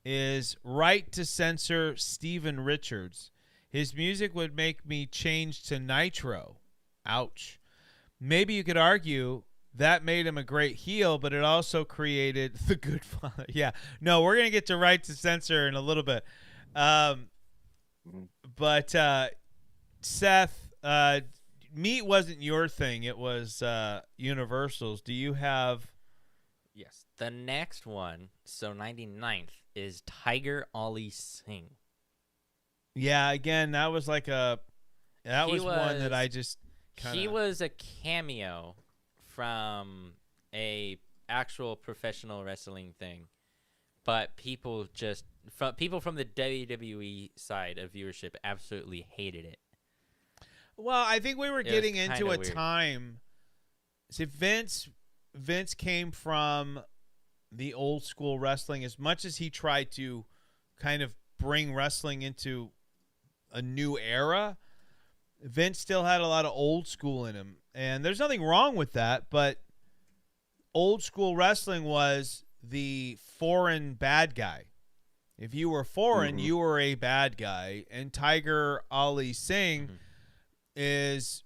is Right to Censor Steven Richards. His music would make me change to Nitro. Ouch. Maybe you could argue that made him a great heel, but it also created the good father. Yeah. No, we're going to get to Right to Censor in a little bit. But Seth, Meat wasn't your thing. It was Universal's. Do you have... Yes. The next one, so 99th, is Tiger Ali Singh. Yeah, again, that was like a... That He was one that was- I just kind He of... was a cameo from a actual professional wrestling thing, but people from the WWE side of viewership absolutely hated it. Well, I think we were was getting into kinda a weird. time... See, Vince came from the old school wrestling. As much as he tried to kind of bring wrestling into a new era, Vince still had a lot of old school in him. And there's nothing wrong with that, but old school wrestling was the foreign bad guy. If you were foreign, you were a bad guy. And Tiger Ali Singh is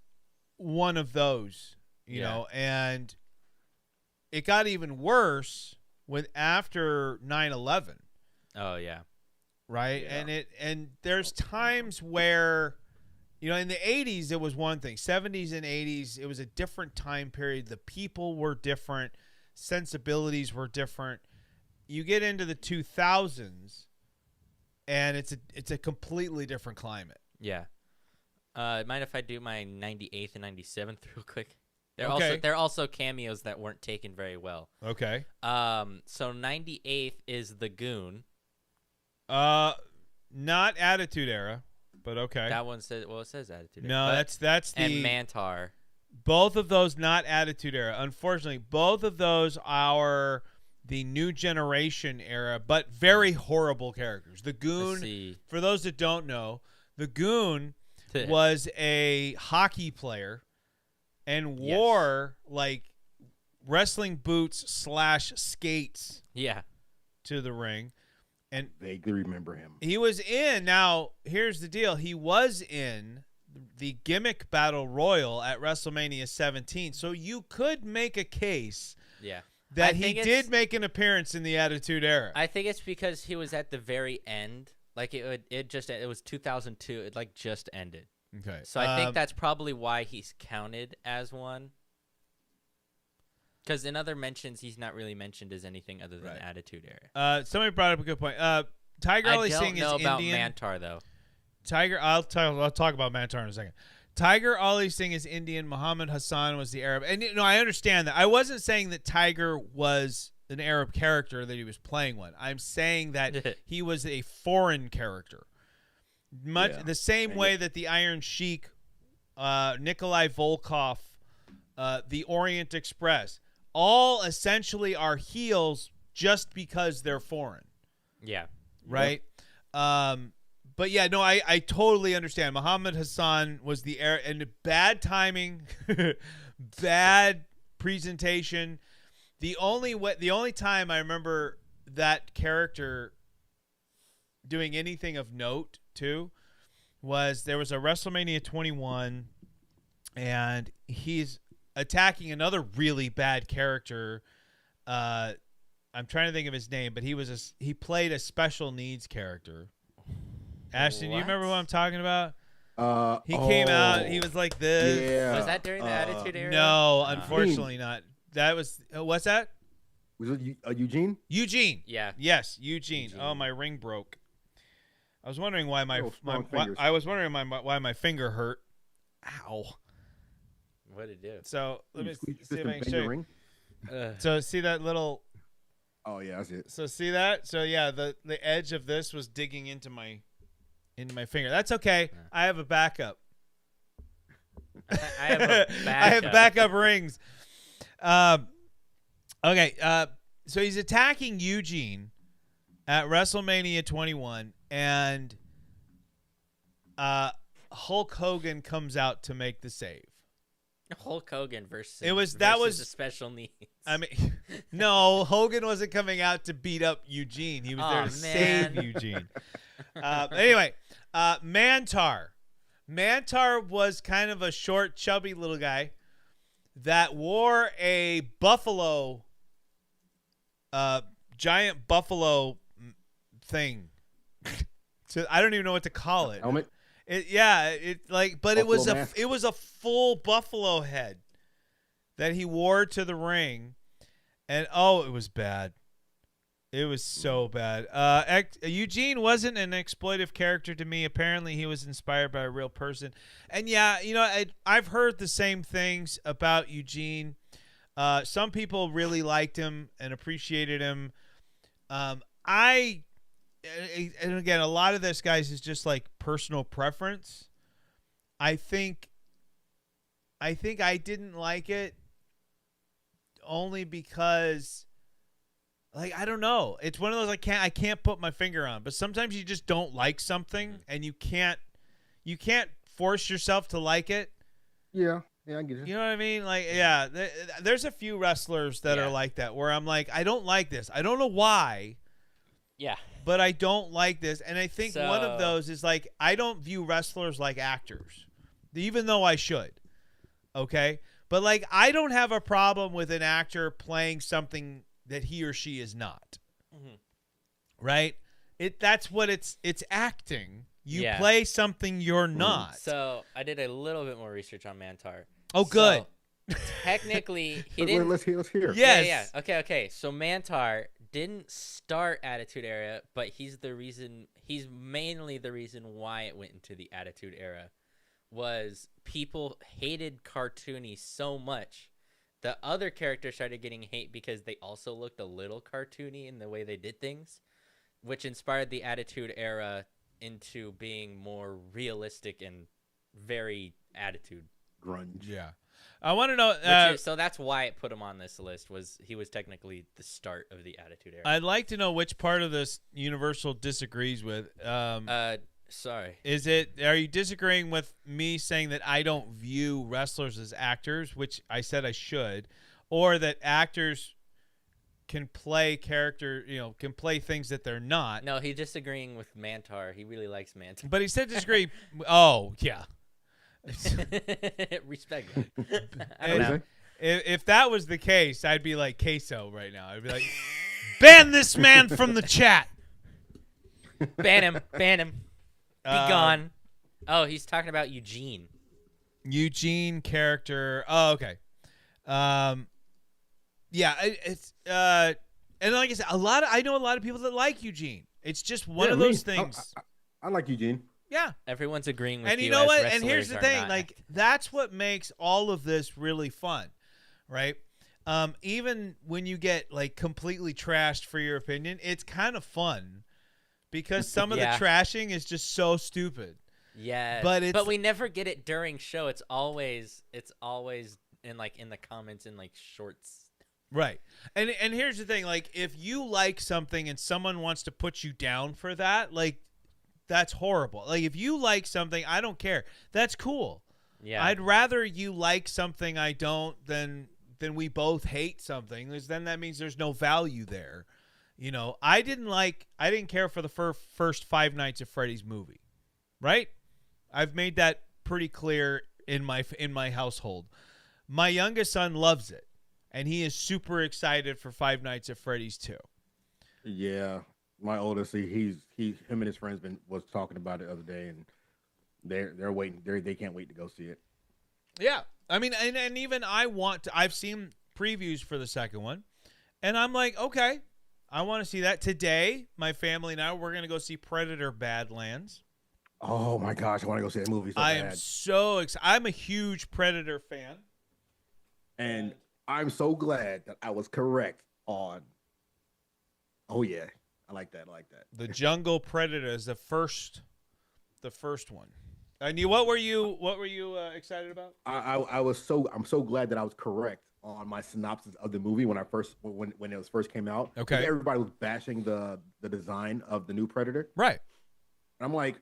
one of those, you know, and it got even worse after 9/11. Oh yeah. Right. Yeah. And there's times where, you know, in the 80s, it was one thing. 70s and 80s, it was a different time period. The people were different. Sensibilities were different. You get into the 2000s, and it's a completely different climate. Yeah. Mind if I do my 98th and 97th real quick? Okay. They're also cameos that weren't taken very well. Okay. So 98th is the Goon. Not Attitude Era, but okay. That one says it says Attitude Era. No, but- that's and the Mantar. both of those not Attitude Era. Unfortunately, both of those are the New Generation era, but very horrible characters. The Let's Goon, see. for those that don't know, the Goon was a hockey player and Yes. wore like wrestling boots / skates Yeah. to the ring. And Vaguely remember him. he was in, now here's the deal, he was in the gimmick battle royal at WrestleMania 17. So you could make a case Yeah. that I he think did it's- make an appearance in the Attitude Era. I think it's because he was at the very end. Like it was 2002. It like just ended. Okay. So I think that's probably why he's counted as one. Because in other mentions, he's not really mentioned as anything other than Right. Attitude Era. Somebody brought up a good point. Tiger I Ali don't Singh know is about Indian. Mantar though. I'll talk about Mantar in a second. Tiger Ali Singh is Indian. Muhammad Hassan was the Arab. And I understand that. I wasn't saying that Tiger was an Arab character, that he was playing one. I'm saying that he was a foreign character. much the same way that the Iron Sheik, Nikolai Volkov, the Orient Express, all essentially are heels just because they're foreign. Yeah. Right? But yeah, no, I totally understand. Muhammad Hassan was the era, and bad timing, bad presentation. The only time I remember that character doing anything of note too was there was a WrestleMania 21, and he's attacking another really bad character. I'm trying to think of his name, but he played a special needs character. Ashton, do you remember what I'm talking about? He came out. He was like this. Yeah. Was that during the Attitude Era? No, unfortunately not. That was what's that? Was it Eugene? Eugene. Yeah. Yes, Eugene. Oh, my ring broke. I was wondering why my finger hurt. Ow. What did it do? So let me see if I can bend show your you. ring? So see that little. Oh yeah, that's it. So see that? So yeah, the edge of this was digging into my finger. That's okay. I have a backup. I have a backup. I have backup rings. Okay. So he's attacking Eugene at WrestleMania 21, and Hulk Hogan comes out to make the save. Hulk Hogan versus was the special needs. I mean, no, Hogan wasn't coming out to beat up Eugene. He was there to save Eugene. Anyway, Mantar. Mantar was kind of a short, chubby little guy that wore a buffalo, giant buffalo thing. So I don't even know what to call it. Helmet. But it was a full buffalo head that he wore to the ring, and it was bad. It was so bad. Eugene wasn't an exploitive character to me. Apparently, he was inspired by a real person. And yeah, I've heard the same things about Eugene. Some people really liked him and appreciated him. And again, a lot of this, guys, is just like personal preference. I think I didn't like it only because, like, I don't know. It's one of those I can't put my finger on. But sometimes you just don't like something, and you can't force yourself to like it. Yeah, I get it. You know what I mean? Like, yeah, there's a few wrestlers that are like that, where I'm like, I don't like this. I don't know why. Yeah. But I don't like this. And I think one of those is like, I don't view wrestlers like actors, even though I should. Okay? But like, I don't have a problem with an actor playing something that he or she is not. Mm-hmm. Right? That's what it's acting. You play something you're not. So I did a little bit more research on Mantar. Oh, good. So, technically, he didn't. Let's hear. Yes. Yeah. Okay. So Mantar didn't start Attitude Era, but he's mainly the reason why it went into the Attitude Era. Was people hated cartoony so much, the other characters started getting hate because they also looked a little cartoony in the way they did things, which inspired the Attitude Era into being more realistic and very attitude grunge. Yeah. I want to know. So that's why it put him on this list. He was technically the start of the Attitude Era. I'd like to know which part of this Universal disagrees with. Sorry. Are you disagreeing with me saying that I don't view wrestlers as actors, which I said I should, or that actors can play can play things that they're not? No, he's disagreeing with Mantar. He really likes Mantar. But he said disagree. Oh, yeah. Respect him. I don't know. If that was the case, I'd be like Queso right now. I'd be like, ban this man from the chat. Ban him. Be gone. Oh, he's talking about Eugene. Eugene character. Oh, okay. Yeah, it's and like I said, I know a lot of people that like Eugene. It's just one of those things. I like Eugene. Yeah. Everyone's agreeing with you. And you as know what? wrestlers And here's the are thing, not like actors. that's what makes all of this really fun, right? Even when you get like completely trashed for your opinion, it's kind of fun because some of Yeah. the trashing is just so stupid. Yeah, But we never get it during show. It's always in the comments in like shorts. Right. And here's the thing, like if you like something and someone wants to put you down for that, like that's horrible. Like if you like something, I don't care. That's cool. Yeah, I'd rather you like something I don't than we both hate something, because then that means there's no value there. You know, I didn't care for the first Five Nights at Freddy's movie. Right? I've made that pretty clear in my household. My youngest son loves it, and he is super excited for Five Nights at Freddy's 2. Yeah, my oldest, him and his friends was talking about it the other day, and they're waiting. They can't wait to go see it. Yeah. I mean, and even I've seen previews for the second one, and I'm like, okay, I want to see that. Today, my family and I, we're going to go see Predator Badlands. Oh my gosh, I want to go see that movie so I bad. am so excited. I'm a huge Predator fan. And I'm so glad that I was correct on. Oh yeah, I like that. The Jungle Predator is the first one. And what were you excited about? I'm so glad that I was correct on my synopsis of the movie when it first came out. Okay. Everybody was bashing the design of the new Predator. Right. And I'm like,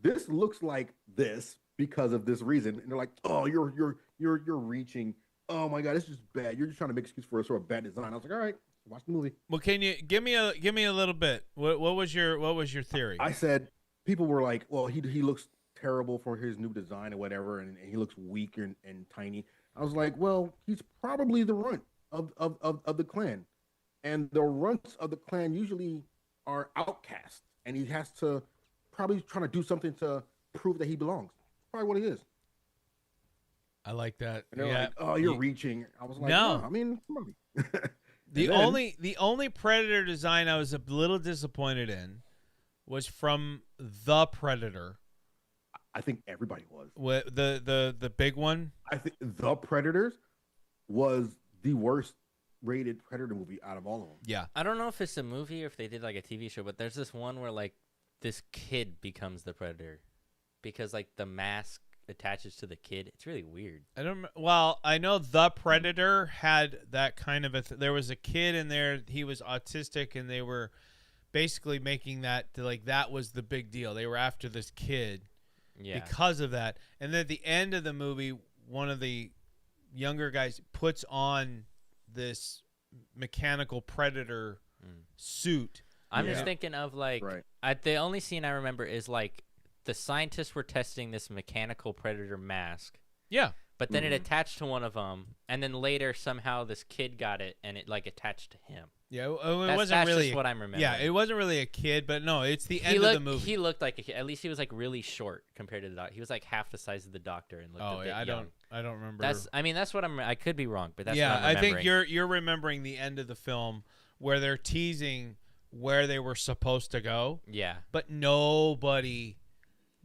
this looks like this because of this reason. And they're like, oh, you're reaching. Oh my God, this is bad. You're just trying to make excuse for a sort of bad design. I was like, all right, watch the movie. Well, can you give me a little bit? What was your theory? I said people were like, well, he looks terrible for his new design or whatever, and he looks weak and tiny. I was like, well, he's probably the runt of the clan, and the runts of the clan usually are outcasts, and he has to probably trying to do something to prove that he belongs. Probably what he is. I like that. And they're Yeah. like, oh, you're reaching. I was like, No. no, I mean, come on. The only Predator design I was a little disappointed in was from the Predator. I think everybody was. The big one. I think The Predators was the worst rated Predator movie out of all of them. Yeah. I don't know if it's a movie or if they did like a TV show, but there's this one where like this kid becomes the Predator because like the mask attaches to the kid. It's really weird. Well, I know the Predator had that kind of there was a kid in there. He was autistic, and they were basically making that like that was the big deal. They were after this kid because of that. And then at the end of the movie, one of the younger guys puts on this mechanical Predator suit. I'm just thinking of like the only scene I remember is like the scientists were testing this mechanical Predator mask. Yeah. But then it attached to one of them, and then later somehow this kid got it, and it like attached to him. Yeah, That's really just what I'm remembering. Yeah, it wasn't really a kid, but no, it's the end of the movie. He looked like a kid. At least he was like really short compared to the doctor. He was like half the size of the doctor and looked a bit young. I don't remember. That's what I could be wrong, but that's what I'm I remembering. think you're remembering the end of the film where they're teasing where they were supposed to go. Yeah. But nobody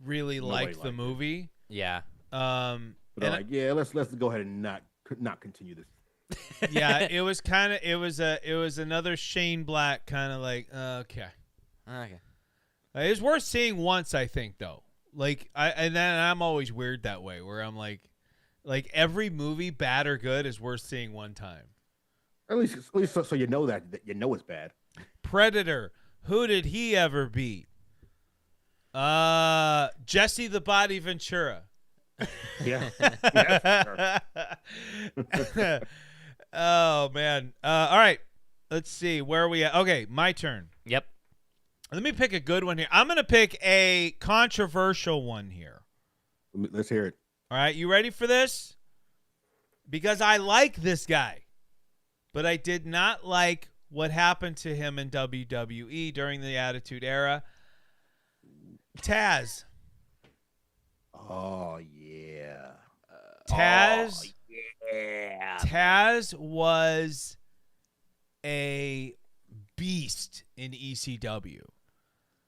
really liked the movie. Yeah. But like, yeah, let's go ahead and not continue this. Yeah, it was another Shane Black kind of like okay. It was worth seeing once, I think, though. Like I'm always weird that way, where I'm like every movie, bad or good, is worth seeing one time. At least so you know that you know it's bad. Predator. Who did he ever beat? Jesse the Body Ventura. Yeah. Oh man. All right. Let's see. Where are we at? Okay, my turn. Yep. Let me pick a good one here. I'm gonna pick a controversial one here. Let's hear it. All right, you ready for this? Because I like this guy, but I did not like what happened to him in WWE during the Attitude Era. Taz. Oh yeah. Taz. Yeah. Taz was a beast in ECW.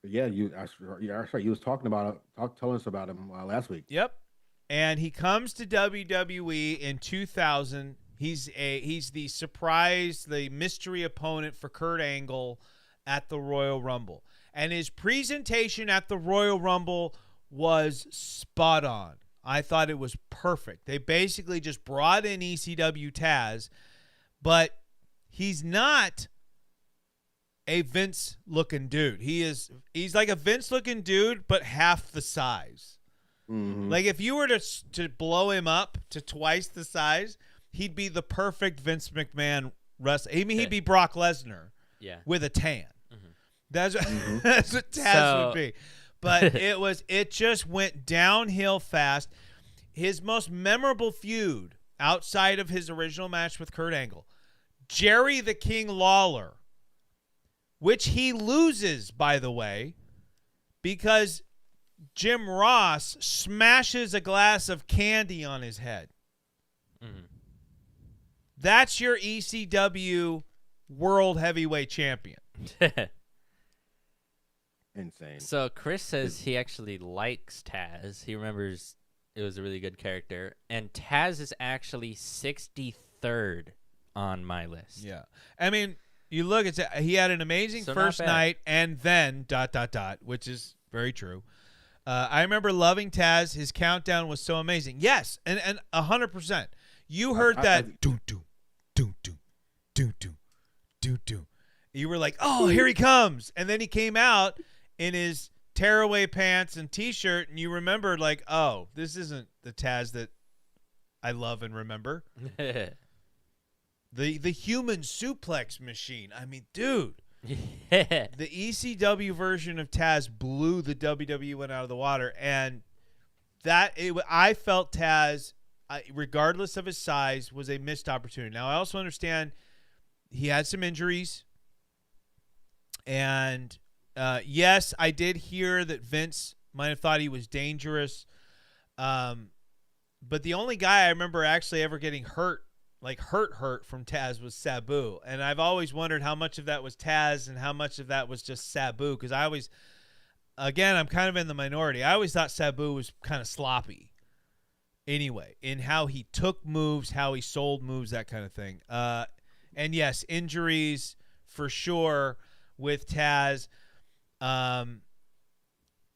Yeah, you was talking about telling us about him last week. Yep. And he comes to WWE in 2000. He's the surprise, the mystery opponent for Kurt Angle at the Royal Rumble. And his presentation at the Royal Rumble was spot on. I thought it was perfect. They basically just brought in ECW Taz, but he's not a Vince-looking dude. He's like a Vince-looking dude, but half the size. Mm-hmm. Like if you were to blow him up to twice the size, he'd be the perfect Vince McMahon wrestler. I mean, he'd be Brock Lesnar with a tan. Mm-hmm. That's what Taz would be. But it just went downhill fast. His most memorable feud outside of his original match with Kurt Angle, Jerry the King Lawler, which he loses, by the way, because Jim Ross smashes a glass of candy on his head. Mm-hmm. That's your ECW World Heavyweight Champion. Insane. So Chris says he actually likes Taz. He remembers it was a really good character. And Taz is actually 63rd on my list. Yeah. I mean, you look at he had an amazing first night and then ... which is very true. I remember loving Taz. His countdown was so amazing. Yes, and 100%. You heard that do do do do do do do do. You were like, "Oh, here he comes." And then he came out in his tearaway pants and t-shirt, and you remembered like, "Oh, this isn't the Taz that I love and remember." The human suplex machine. I mean, dude. The ECW version of Taz blew the WWE one out of the water, and I felt Taz, regardless of his size, was a missed opportunity. Now, I also understand he had some injuries, and yes, I did hear that Vince might have thought he was dangerous, but the only guy I remember actually ever getting hurt, like hurt from Taz, was Sabu. And I've always wondered how much of that was Taz and how much of that was just Sabu, because I always, again, I'm kind of in the minority. I always thought Sabu was kind of sloppy anyway in how he took moves, how he sold moves, that kind of thing. And yes, injuries for sure with Taz.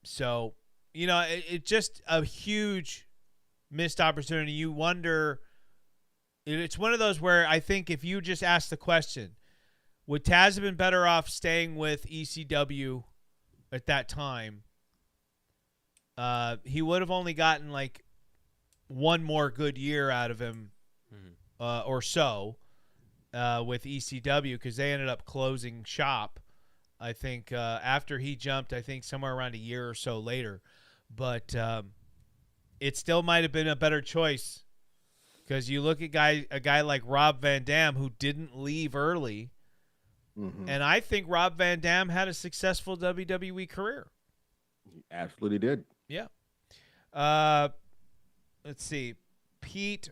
So, you know, it just a huge missed opportunity. You wonder, it's one of those where I think if you just ask the question, would Taz have been better off staying with ECW at that time? He would have only gotten like one more good year out of him, or so, with ECW, because they ended up closing shop, I think, after he jumped, I think somewhere around a year or so later. But it still might have been a better choice, because you look at a guy like Rob Van Dam, who didn't leave early, and I think Rob Van Dam had a successful WWE career. He absolutely did. Yeah. Let's see. Pete.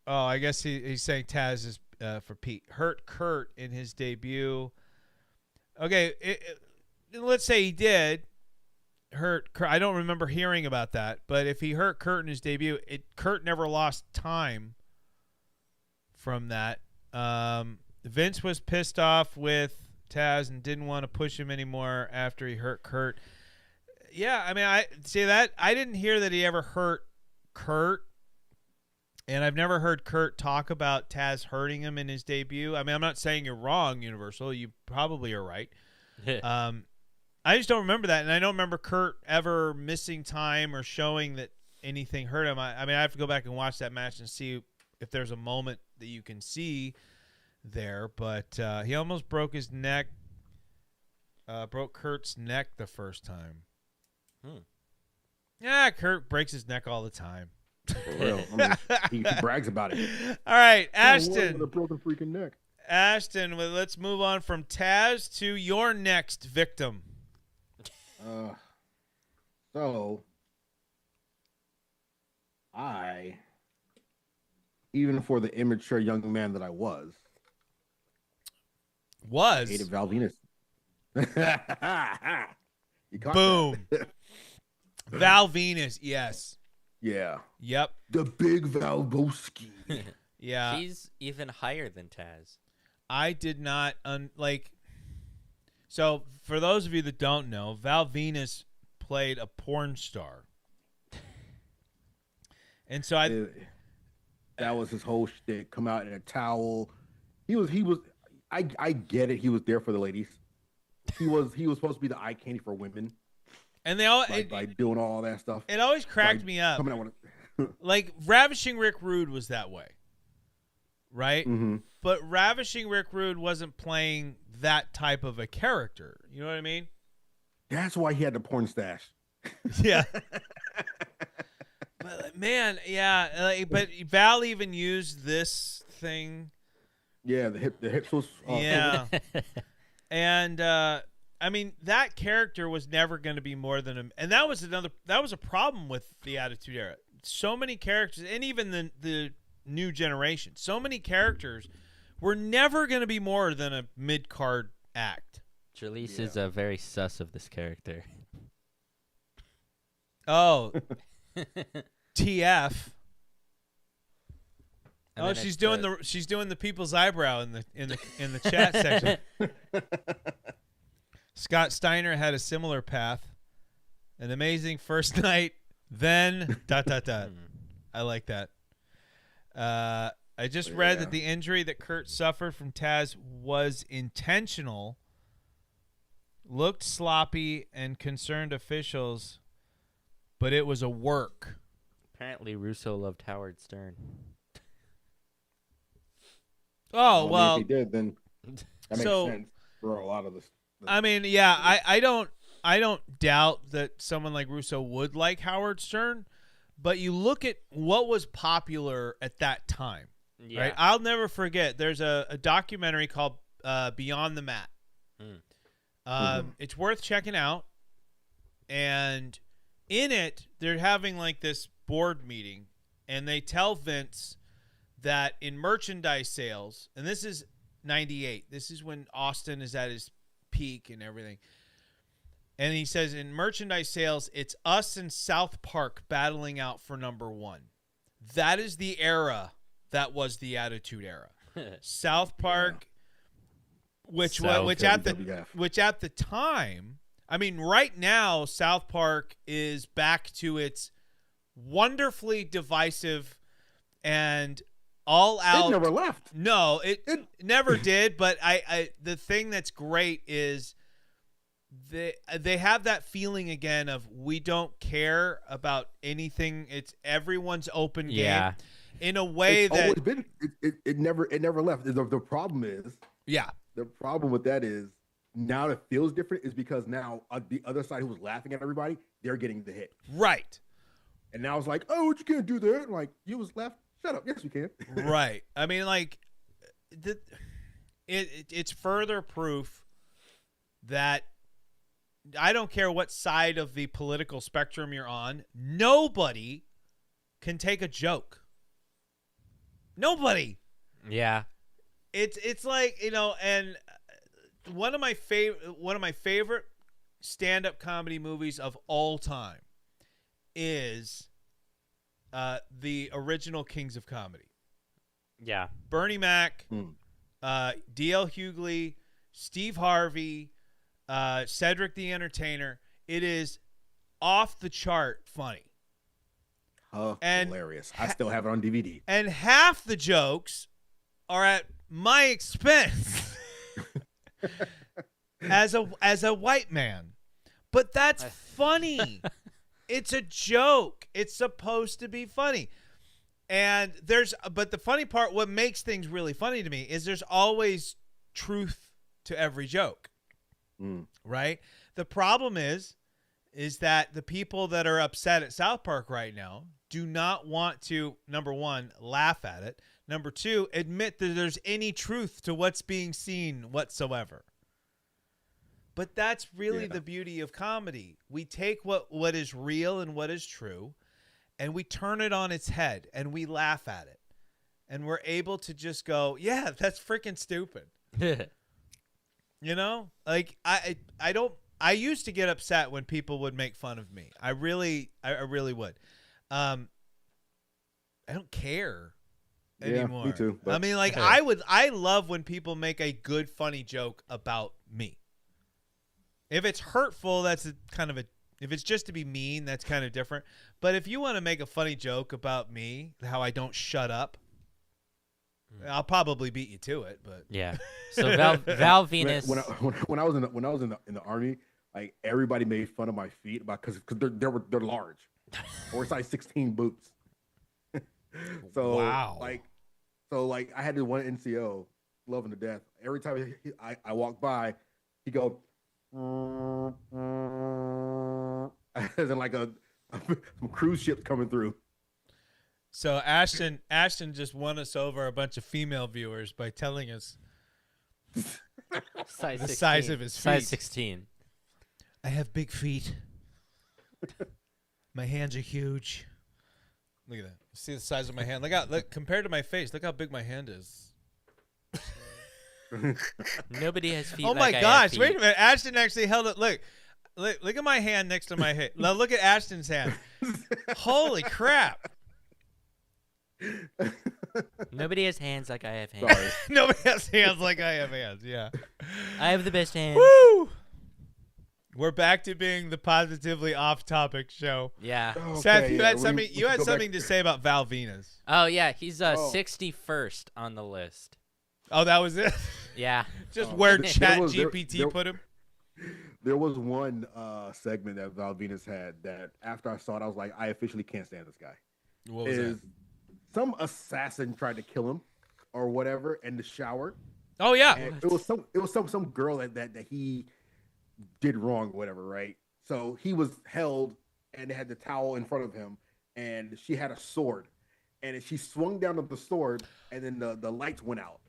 Oh, I guess he's saying Taz is for Pete. Hurt Kurt in his debut. Okay, let's say he did hurt Kurt. I don't remember hearing about that, but if he hurt Kurt in his debut, Kurt never lost time from that. Vince was pissed off with Taz and didn't want to push him anymore after he hurt Kurt. Yeah, I mean, I didn't hear that he ever hurt Kurt, and I've never heard Kurt talk about Taz hurting him in his debut. I mean, I'm not saying you're wrong, Universal. You probably are right. I just don't remember that, and I don't remember Kurt ever missing time or showing that anything hurt him. I mean, I have to go back and watch that match and see if there's a moment that you can see there, but he almost broke his neck, broke Kurt's neck the first time. Yeah, Kurt breaks his neck all the time. For real. I mean, he brags about it. All right, With Ashton. a broken freaking neck. Ashton, well, let's move on from Taz to your next victim. So even for the immature young man that I was, hated Val Venus. You caught Boom. that. Val Venus, yes. Yeah. Yep. The big Valboski. Yeah. He's even higher than Taz. I did not like. So for those of you that don't know, Val Venus played a porn star. And so that was his whole shtick. Come out in a towel. He was. I get it. He was there for the ladies. He was supposed to be the eye candy for women. And they all by doing all that stuff. It always cracked me up. Coming out with Like Ravishing Rick Rude was that way, right? Mm-hmm. But Ravishing Rick Rude wasn't playing that type of a character. You know what I mean? That's why he had the porn stash. Yeah. But man, yeah. But Val even used this thing. Yeah, the hips was. Yeah. And I mean, that character was never going to be more than him. And that was a problem with the Attitude Era. So many characters, and even the new generation, so many characters were never going to be more than a mid-card act. Jaleese is very sus of this character. Oh, TF. And Oh, then she's it's doing the people's eyebrow in the chat section. Scott Steiner had a similar path. An amazing first night, then ... I like that. I just read that the injury that Kurt suffered from Taz was intentional, looked sloppy, and concerned officials, but it was a work. Apparently, Russo loved Howard Stern. Oh, well. If he did, then that makes sense for a lot of this. I mean, yeah, I don't doubt that someone like Russo would like Howard Stern, but you look at what was popular at that time, right? I'll never forget. There's a documentary called Beyond the Mat. It's worth checking out, and in it, they're having like this board meeting, and they tell Vince that in merchandise sales, and this is 98, this is when Austin is at his peak and everything. And he says in merchandise sales, it's us and South Park battling out for number one. That is the era that was the Attitude Era. South Park, which at the time, I mean, right now, South Park is back to its wonderfully divisive and all out. It never left. No, it never did. But the thing that's great is they have that feeling again of we don't care about anything. It's everyone's open game in a way it's that always been. It never left. The problem is the problem with that is now it feels different is because now the other side who was laughing at everybody, they're getting the hit. Right. And now it's like, oh, you can't do that. Like, you was left. Shut up. Yes, you can. Right. I mean, like, it's further proof that I don't care what side of the political spectrum you're on, nobody can take a joke. Nobody. Yeah. It's like, you know, and one of my favorite stand-up comedy movies of all time is the original Kings of Comedy. Yeah. Bernie Mac, D.L. Hughley, Steve Harvey, Cedric the Entertainer. It is off the chart funny. And hilarious. I still have it on DVD. And half the jokes are at my expense as a white man. But that's funny. It's a joke. It's supposed to be funny. And but the funny part, what makes things really funny to me is there's always truth to every joke. Right? The problem is that the people that are upset at South Park right now do not want to, number one, laugh at it. Number two, admit that there's any truth to what's being seen whatsoever. But that's really the beauty of comedy. We take what is real and what is true, and we turn it on its head, and we laugh at it. And we're able to just go, yeah, that's freaking stupid. You know? Like, I used to get upset when people would make fun of me. I really would. I don't care anymore. Me too. But... I mean, like, I love when people make a good, funny joke about me. If it's hurtful, that's if it's just to be mean, that's kind of different. But if you want to make a funny joke about me, how I don't shut up, I'll probably beat you to it. But Yeah. So Val Venus. When I was in the army, like everybody made fun of my feet because they're large, or size 16 boots. So wow. like I had this one NCO, loving to death. Every time I walk by, he go as in like some cruise ship coming through. So Ashton just won us over a bunch of female viewers by telling us Size the 16. size of his feet. Size 16. I have big feet. My hands are huge. Look at that. See the size of my hand? Look compared to my face, look how big my hand is. Nobody has feet. Oh like my I have gosh! feet. Wait a minute. Ashton actually held it. Look at my hand next to my head. Now look at Ashton's hand. Holy crap! Nobody has hands like I have hands. Sorry. Nobody has hands like I have hands. Yeah. I have the best hands. Woo! We're back to being the positively off-topic show. Yeah. Okay, Seth, you yeah, had something. we You had go back- something to say about Val Venus. Oh yeah, he's 61st on the list. Oh, that was it. Yeah. Just Oh, where there Chat was- there- GPT there- put him. There was one segment that Val Venus had that after I saw it, I was like, I officially can't stand this guy. What was Is that? some assassin tried to kill him or whatever in the shower? Oh yeah. And it was some girl that he did wrong or whatever, right? So he was held and they had the towel in front of him, and she had a sword, and she swung down with the sword, and then the lights went out,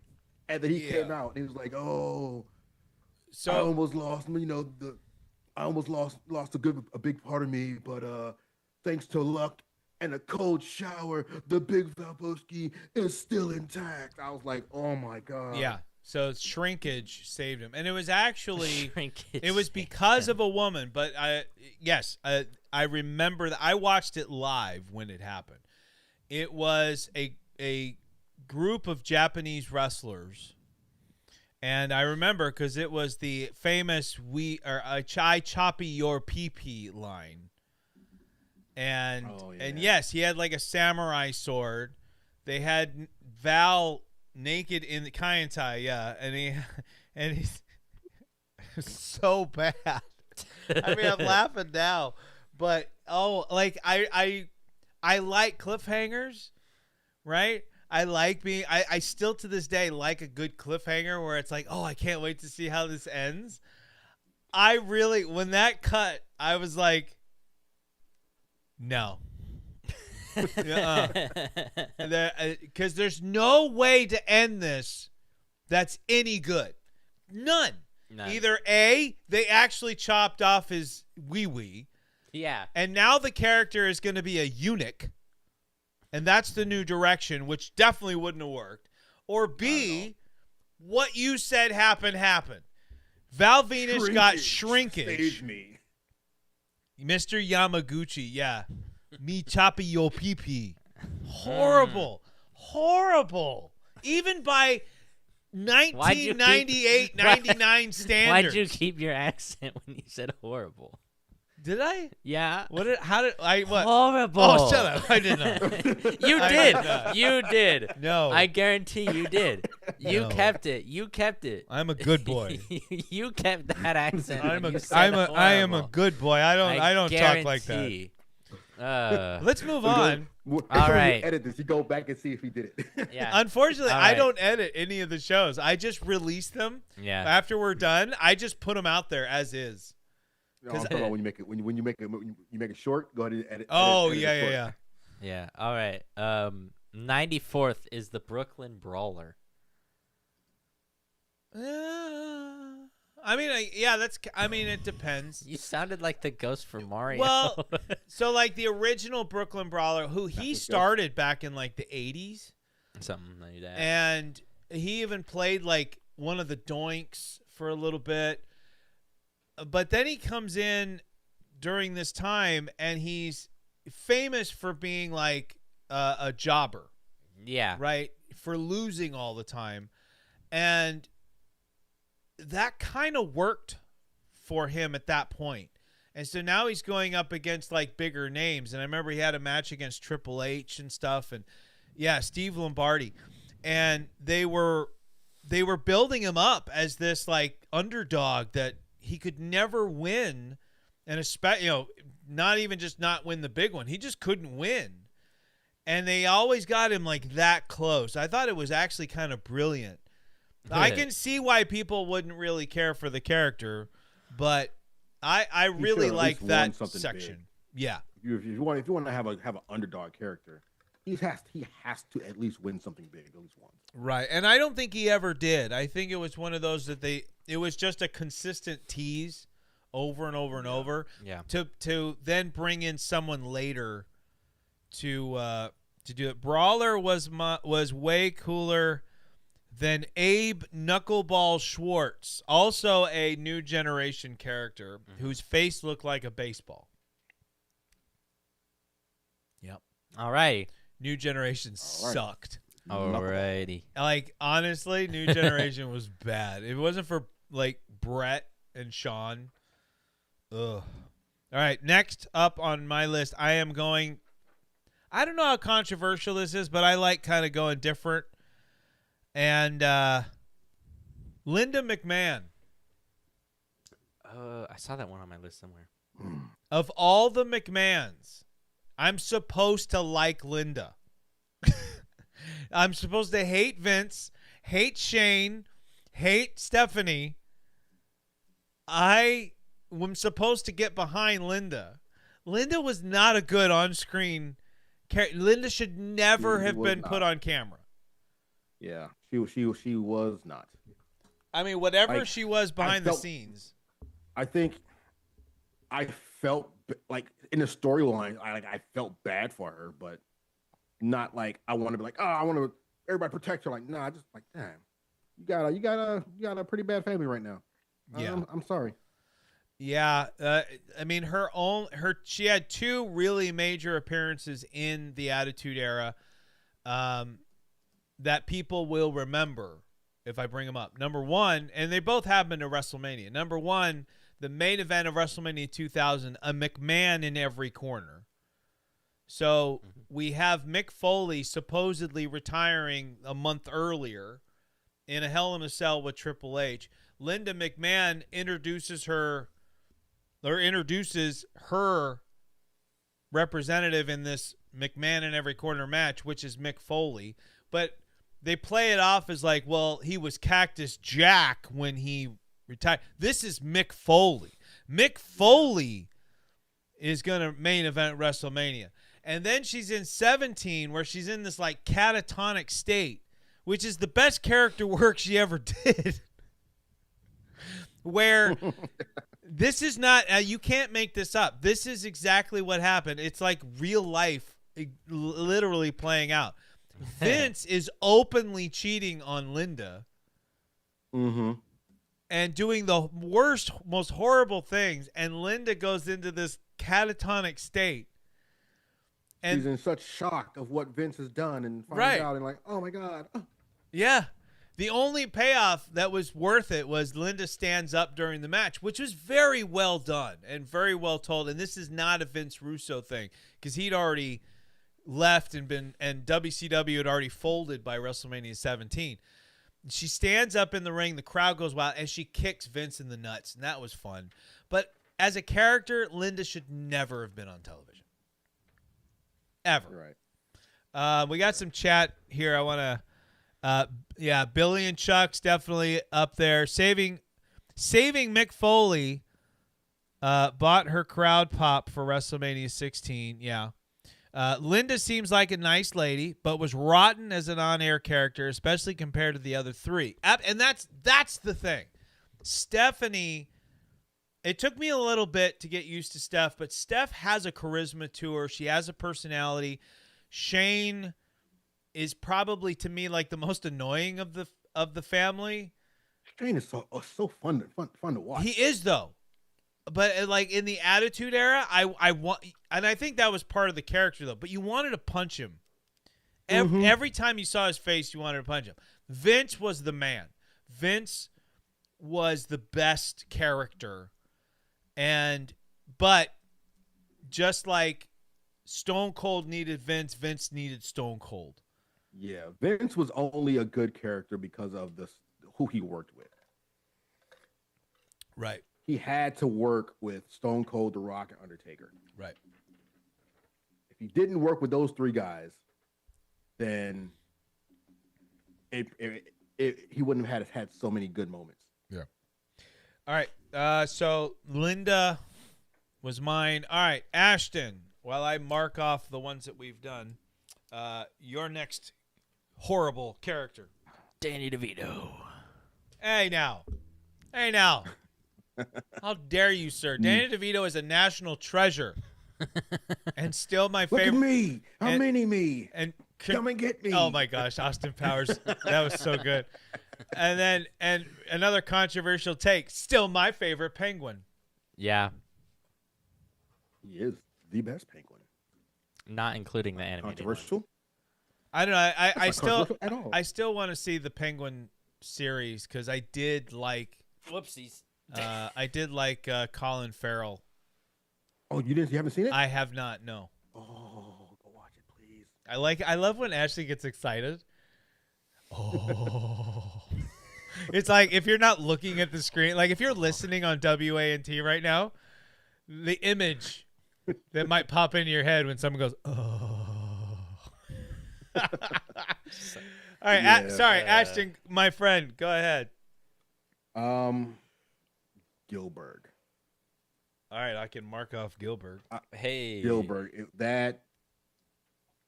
and then he came out and he was like, "Oh, I So almost lost, I almost lost a big part of me, but thanks to luck and a cold shower, the big Valboski is still intact." I was like, "Oh my god!" yeah. So shrinkage saved him, and it was actually Shrinkage it was saved because him. of a woman. But I remember that I watched it live when it happened. It was a group of Japanese wrestlers. And I remember because it was the famous I choppy your pee-pee line. And and yes, he had like a samurai sword. They had Val naked in the Kaientai, yeah, and he's so bad. I mean, I'm laughing now, but like I like cliffhangers, right? I like being I still to this day like a good cliffhanger where it's like, oh, I can't wait to see how this ends. I really, when that cut, I was like, no. Because there's no way to end this that's any good. None. Either A, they actually chopped off his wee-wee, Yeah. and now the character is going to be a eunuch, and that's the new direction, which definitely wouldn't have worked. Or B, what you said happened. Val Venus got shrinkage. Saved me. Mr. Yamaguchi, yeah. Me choppy yo pee pee. Horrible. Horrible. Even by 1998, 99 standards. Why'd you keep your accent when you said horrible? Did I? Yeah. What what? Horrible. Oh, shut up. I did not. You I did. did not. You did. No. I guarantee you did. You No. kept it. You kept it. I'm a good boy. You kept that accent. I am when a you said a horrible. good boy. I don't talk like that. guarantee. Let's move So on. All All right. right. Edit this. You go back and see if he did it. Yeah. Unfortunately, All I right. don't edit any of the shows. I just release them. Yeah. After we're done, I just put them out there as is. No, I'm talking about when you make it when you make it short. Go ahead and edit. Oh, edit it yeah, short. yeah. Yeah. All right. 94th is the Brooklyn Brawler. I mean, it depends. You sounded like the ghost from Mario. Well, so like the original Brooklyn Brawler, who he was good. started back in like the 80s, something like that. and he even played like one of the doinks for a little bit. But then he comes in during this time, and he's famous for being like a jobber, Yeah. right? For losing all the time. And that kind of worked for him at that point. And so now he's going up against like bigger names. And I remember he had a match against Triple H and stuff. And yeah, Steve Lombardi. And they were building him up as this like underdog that he could never win. And not even just not win the big one. He just couldn't win. And they always got him like that close. I thought it was actually kind of brilliant. I can see why people wouldn't really care for the character, but I really like that section. Big. Yeah. If you want to have an underdog character, he has to at least win something big at least once. Right. And I don't think he ever did. I think it was one of those that it was just a consistent tease over and over and over. Yeah. To then bring in someone later to do it. Brawler was way cooler than Abe Knuckleball Schwartz, also a New Generation character whose face looked like a baseball. Yep. All right. New Generation sucked. Alrighty. Like, honestly, New Generation was bad. If it wasn't for, like, Brett and Sean. Ugh. All right, next up on my list, I am going... I don't know how controversial this is, but I like kind of going different. And Linda McMahon. I saw that one on my list somewhere. Of all the McMahons, I'm supposed to like Linda. I'm supposed to hate Vince, hate Shane, hate Stephanie. I am supposed to get behind Linda. Linda was not a good on-screen character. Linda should never have been put on camera. Yeah, she was not. I mean, whatever she was behind the scenes. I think I felt like in the storyline, I felt bad for her, but not like I want to be like, oh, I want to everybody protect her. Like, nah, just like, damn, you got a pretty bad family right now. Yeah, I'm sorry. Yeah, I mean, she had two really major appearances in the Attitude Era that people will remember if I bring them up. Number one, and they both happened at WrestleMania. Number one, the main event of WrestleMania 2000, a McMahon in every corner. So we have Mick Foley supposedly retiring a month earlier in a Hell in a Cell with Triple H. Linda McMahon introduces her representative in this McMahon in every corner match, which is Mick Foley. But they play it off as like, well, he was Cactus Jack when he retired. This is Mick Foley. Mick Foley is going to main event WrestleMania. And then she's in 17 where she's in this like catatonic state, which is the best character work she ever did. Where this is not, you can't make this up. This is exactly what happened. It's like real life literally playing out. Vince is openly cheating on Linda and doing the worst, most horrible things. And Linda goes into this catatonic state. And she's in such shock of what Vince has done and finds out and like, oh my God. Yeah. The only payoff that was worth it was Linda stands up during the match, which was very well done and very well told. And this is not a Vince Russo thing because he'd already left and WCW had already folded by WrestleMania 17. She stands up in the ring, the crowd goes wild, and she kicks Vince in the nuts, and that was fun. But as a character, Linda should never have been on television. Ever. Right. We got some chat here. I want to, Billy and Chuck's definitely up there. Saving Mick Foley bought her crowd pop for WrestleMania 16. Yeah. Linda seems like a nice lady, but was rotten as an on-air character, especially compared to the other three. And that's the thing. Stephanie, it took me a little bit to get used to Steph, but Steph has a charisma to her. She has a personality. Shane is probably, to me, like the most annoying of the family. Shane is so fun to watch. He is, though. But like in the Attitude Era, I want, and I think that was part of the character though. But you wanted to punch him. Every time you saw his face, you wanted to punch him. Vince was the man. Vince was the best character But just like Stone Cold needed Vince, Vince needed Stone Cold. Yeah, Vince was only a good character because of who he worked with. Right. He had to work with Stone Cold, The Rock, and Undertaker. Right. If he didn't work with those three guys, then he wouldn't have had so many good moments. Yeah. All right. So Linda was mine. All right, Ashton. While I mark off the ones that we've done, your next horrible character, Danny DeVito. Hey now. How dare you, sir? Danny DeVito is a national treasure, and still my Look favorite. at me, a mini me, And come and get me. Oh my gosh, Austin Powers, that was so good. And another controversial take, still my favorite Penguin. Yeah, He is the best Penguin. not including the animated one. Controversial? I don't know. That's not controversial at all. I still want to see the Penguin series because I did like. Whoopsies. I did like Colin Farrell. Oh, you haven't seen it? I have not. No. Oh, go watch it, please. I love when Ashley gets excited. Oh. It's like if you're not looking at the screen, like if you're listening on WANT right now, the image that might pop into your head when someone goes, oh. All right. Yeah. Sorry, Ashton, my friend. Go ahead. Gilbert. All right. I can mark off Gilbert. Hey. Gilbert. That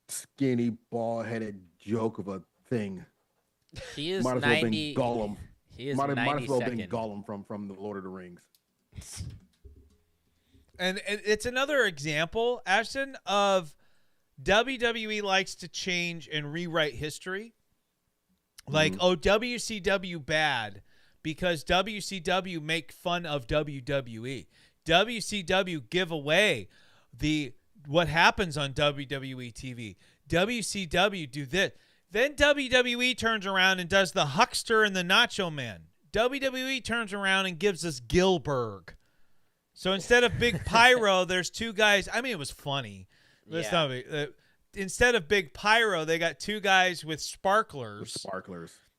skinny, bald-headed joke of a thing. He is Might as well have 90. been Gollum. He is Might as well have 92nd. been Gollum from the Lord of the Rings. And it's another example, Ashton, of WWE likes to change and rewrite history. Like, oh, WCW bad because WCW make fun of WWE. WCW give away what happens on WWE TV. WCW do this. Then WWE turns around and does the Huckster and the Nacho Man. WWE turns around and gives us Gilbert. So instead of Big Pyro, there's two guys. I mean, it was funny. Let's not be, instead of Big Pyro, they got two guys with sparklers.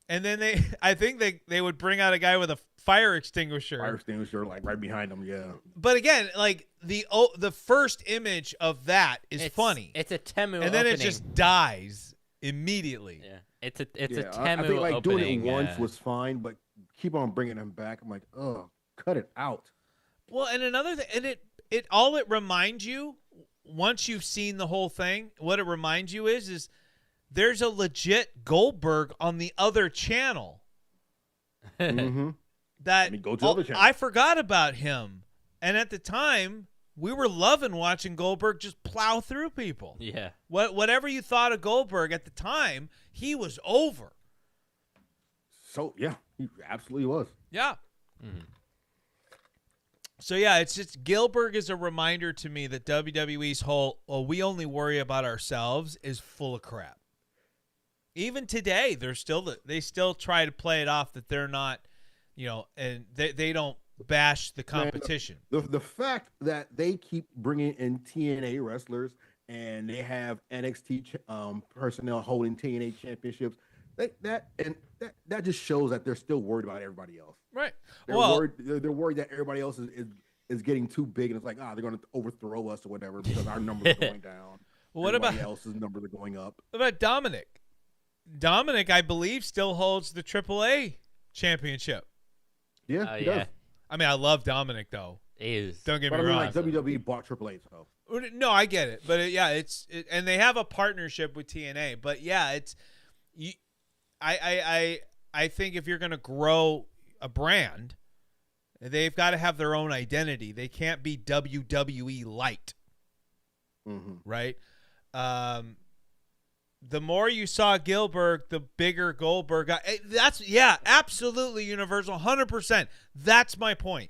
And then I think they would bring out a guy with a fire extinguisher. Like right behind them, yeah. But again, like the first image of that is funny. It's a Temu and then opening. it just dies immediately. Yeah. It's a Temu I think like opening. doing it once was fine, but keep on bringing them back. I'm like, oh, cut it out. Well, and another thing, and it reminds you once you've seen the whole thing, what it reminds you is there's a legit Goldberg on the other channel. Mm-hmm. That go to the other channel. I forgot about him, and at the time we were loving watching Goldberg just plow through people. Yeah. Whatever you thought of Goldberg at the time, he was over. So yeah, he absolutely was. Yeah. Mm-hmm. So yeah, it's just Gilbert is a reminder to me that WWE's whole we only worry about ourselves is full of crap. Even today, they still try to play it off that they're not, and they don't bash the competition. Man, the fact that they keep bringing in TNA wrestlers and they have NXT personnel holding TNA championships, that just shows that they're still worried about everybody else. Right. They're worried that everybody else is getting too big, and it's like, they're going to overthrow us or whatever because our numbers are going down. Well, what everybody about else's numbers are going up? What about Dominic? Dominic, I believe, still holds the AAA championship. Yeah, he does. I mean, I love Dominic though. Don't get me wrong. Like WWE bought AAA, so. No, I get it, but and they have a partnership with TNA. But I think if you're going to grow a brand, they've got to have their own identity. They can't be WWE light, right? The more you saw Gilbert, the bigger Goldberg got. That's absolutely universal, 100%. That's my point.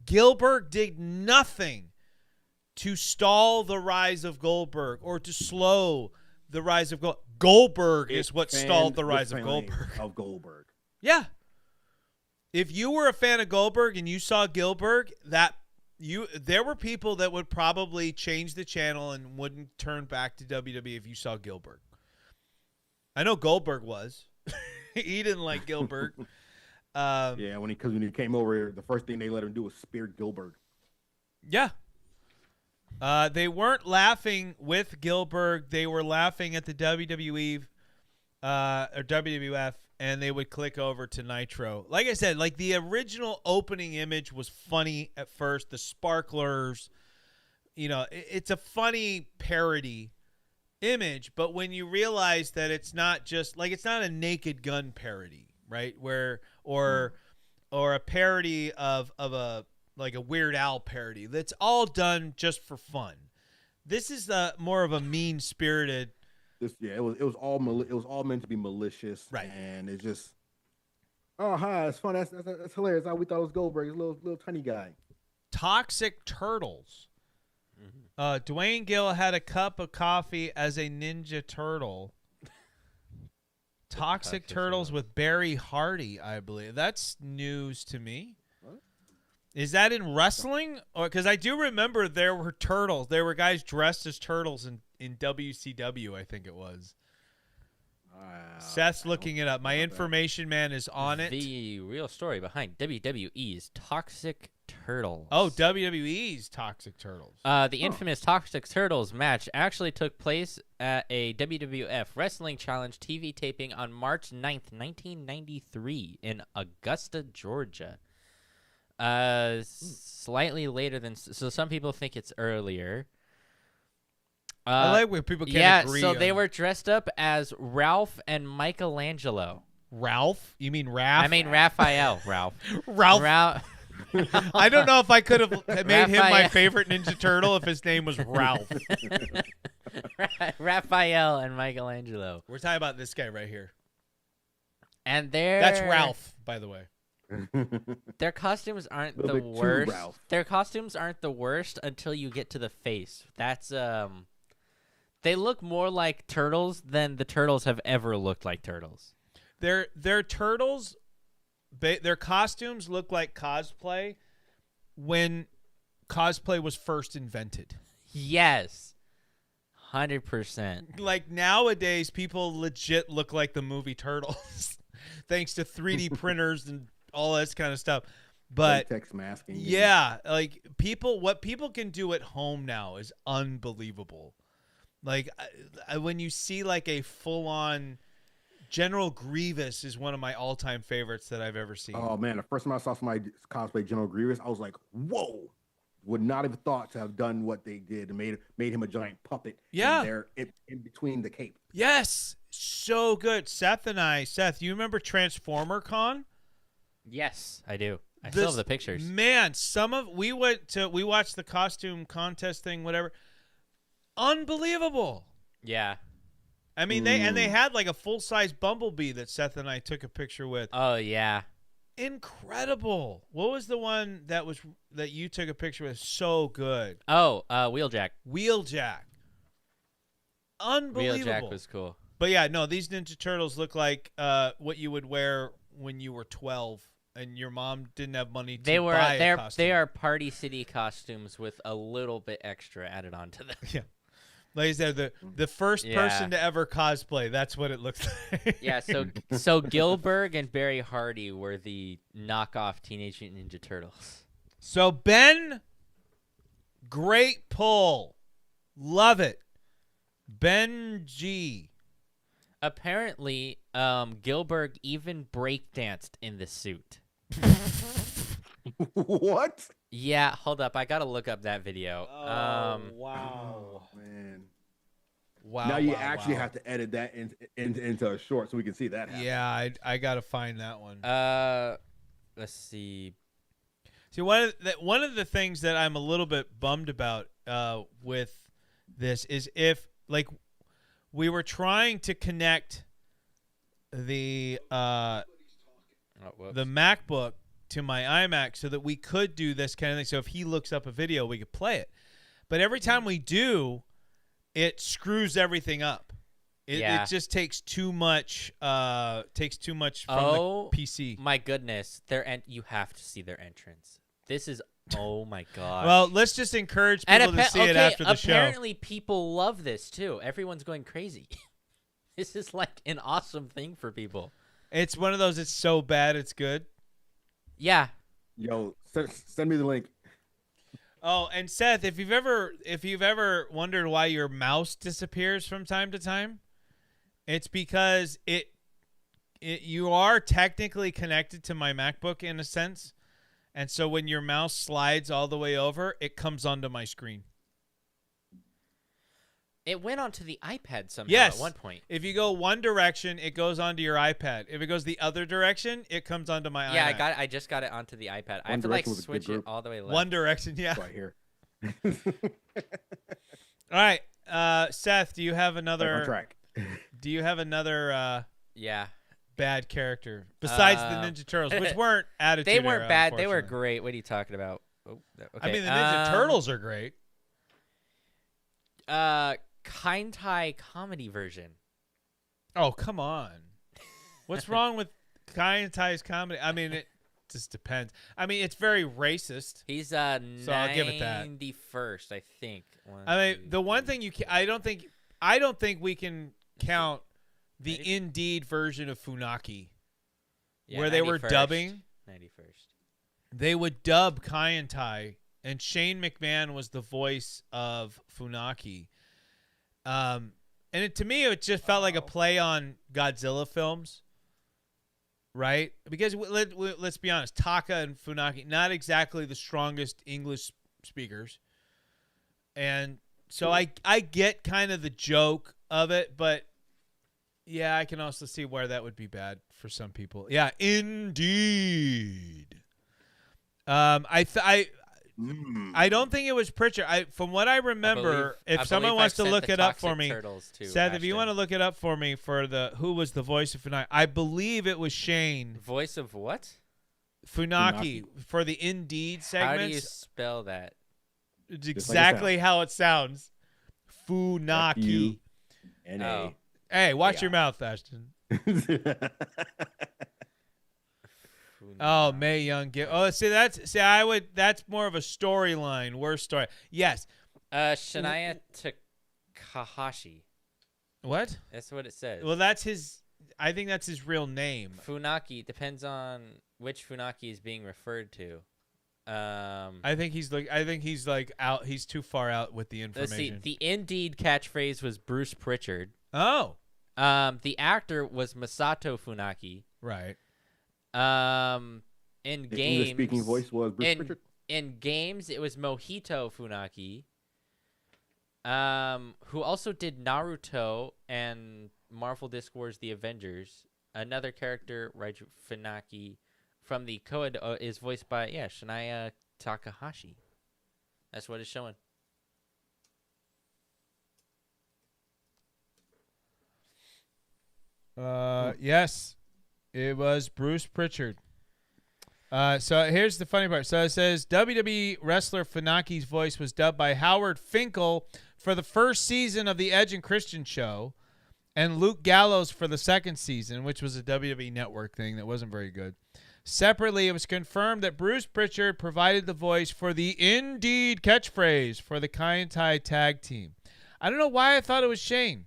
Gilbert did nothing to stall the rise of Goldberg or to slow the rise of Goldberg is what stalled the rise of Goldberg. Yeah. If you were a fan of Goldberg and you saw Gilbert, that there were people that would probably change the channel and wouldn't turn back to WWE if you saw Gilbert. I know Goldberg was. He didn't like Gilbert. Yeah, when he came over here, the first thing they let him do was spear Gilbert. Yeah. They weren't laughing with Gilbert. They were laughing at the WWE or WWF, and they would click over to Nitro. Like I said, like the original opening image was funny at first. The sparklers, it's a funny parody image, but when you realize that it's not just like it's not a Naked Gun parody, right? Or a parody of a like a Weird Al parody. That's all done just for fun. This is more of a mean-spirited. It was all meant to be malicious, right? And it's just, oh hi, it's fun. That's hilarious. We thought it was Goldberg, a little tiny guy. Toxic Turtles. Dwayne Gill had a cup of coffee as a Ninja Turtle. Toxic Turtles with Barry Hardy, I believe. That's news to me. What? Is that in wrestling? Or because I do remember there were turtles. There were guys dressed as turtles in WCW, I think it was. Seth's looking it up. My information man is on it. The real story behind WWE's Toxic Turtles. Oh, WWE's Toxic Turtles. The infamous Toxic Turtles match actually took place at a WWF Wrestling Challenge TV taping on March 9th, 1993 in Augusta, Georgia. Slightly later than... So some people think it's earlier. I like when people can't agree. So they were dressed up as Ralph and Michelangelo. Ralph? You mean Raph? I mean Raphael. Ralph. I don't know if I could have made him my favorite Ninja Turtle if his name was Ralph. Raphael and Michelangelo. We're talking about this guy right here. And that's Ralph, by the way. Their costumes aren't the worst. Their costumes aren't the worst until you get to the face. That's they look more like turtles than the turtles have ever looked like turtles. Their turtles, their costumes look like cosplay when cosplay was first invented. Yes. 100%. Like nowadays, people legit look like the movie Turtles, thanks to 3D printers and all this kind of stuff. But latex masking. Yeah, like what people can do at home now is unbelievable. Like when you see like a full-on General Grievous is one of my all-time favorites that I've ever seen. Oh man, the first time I saw somebody cosplay General Grievous, I was like, whoa. Would not have thought to have done what they did and made him a giant puppet. Yeah, in between the cape. Yes, so good. Seth, you remember Transformer Con? Yes, I do. I still have the pictures. Man, we watched the costume contest thing, whatever. Unbelievable. Yeah. I mean, they had like a full-size Bumblebee that Seth and I took a picture with. Oh yeah. Incredible. What was the one that you took a picture with? So good. Oh, Wheeljack. Unbelievable. Wheeljack was cool. But yeah, no, these Ninja Turtles look like what you would wear when you were 12 and your mom didn't have money to buy a costume. They are Party City costumes with a little bit extra added on to them. Yeah. Like I said, the first person to ever cosplay, that's what it looks like. Yeah, so Gilbert and Barry Hardy were the knockoff Teenage Mutant Ninja Turtles. So Ben, great pull. Love it. Ben G. Apparently, Gilbert even breakdanced in the suit. What? Yeah, hold up. I gotta look up that video. Wow. Oh, man. Wow. Now you actually have to edit that into a short so we can see that happen. Yeah, I gotta find that one. Let's see. See, one of the things that I'm a little bit bummed about with this is if like we were trying to connect the MacBook to my iMac so that we could do this kind of thing. So if he looks up a video, we could play it. But every time we do, it screws everything up. It just takes too much. Takes too much from the PC. My goodness, you have to see their entrance. This is Oh my gosh. Well, let's just encourage people to see it after the show. Apparently people love this too. Everyone's going crazy. This is like an awesome thing for people. It's one of those. It's so bad, it's good. Yeah. Yo, send me the link. Oh, and Seth, if you've ever wondered why your mouse disappears from time to time, it's because you are technically connected to my MacBook in a sense, and so when your mouse slides all the way over, it comes onto my screen. It went onto the iPad somehow Yes. at one point. If you go one direction, it goes onto your iPad. If it goes the other direction, it comes onto my Yeah, iMac. I just got it onto the iPad. I One have to like Direction was a good switch it group. all the way left. One direction, yeah. Right here. All right, Seth, do you have Back on another? track. Do you have another Yeah. bad character besides the Ninja Turtles, which weren't Attitude They weren't Era, bad. They were unfortunately. great. What are you talking about? Oh, okay. I mean, the Ninja Turtles are great. Kind Thai comedy version. Oh, come on. What's wrong with Kai and Tai's comedy? I mean, it just depends. I mean, it's very racist. He's So I'll give it that. 91st, I think. I mean, the one thing I don't think we can count the 90? Indeed version of Funaki, Yeah, where they were 91st. dubbing. 91st. They would dub Kai and Tai, and Shane McMahon was the voice of Funaki. And to me, it just felt like a play on Godzilla films, right? Because let's be honest, Taka and Funaki, not exactly the strongest English speakers. And so I get kind of the joke of it, but yeah, I can also see where that would be bad for some people. Yeah, indeed. I don't think it was Pritchard. From what I remember, if someone wants to look it up for me, Seth, if you want to look it up for me for who was the voice of Funaki, I believe it was Shane. Voice of what? Funaki for the Indeed segments. How do you spell that? It's exactly how it sounds. Funaki. F-U-N-A. Oh. Hey, watch your mouth, Ashton. Oh, Mae Young. That's more of a storyline. Worst story. Yes. Shania Takahashi. What? That's what it says. Well, I think that's his real name. Funaki depends on which Funaki is being referred to. I think he's out. He's too far out with the information. Let's see. The Indeed catchphrase was Bruce Pritchard. Oh, The actor was Masato Funaki. right. In The games, English-speaking voice was Bruce Pritchard. in games, it was Mojito Funaki. Who also did Naruto and Marvel Disc Wars: The Avengers. Another character, Raiju Funaki, from the Code is voiced by Shania Takahashi. That's what it's showing. Yes, it was Bruce Pritchard. So here's the funny part. So it says WWE wrestler Funaki's voice was dubbed by Howard Finkel for the first season of the Edge and Christian show, and Luke Gallows for the second season, which was a WWE Network thing that wasn't very good. Separately, it was confirmed that Bruce Pritchard provided the voice for the Indeed catchphrase for the Kai and Tai tag team. I don't know why I thought it was Shane.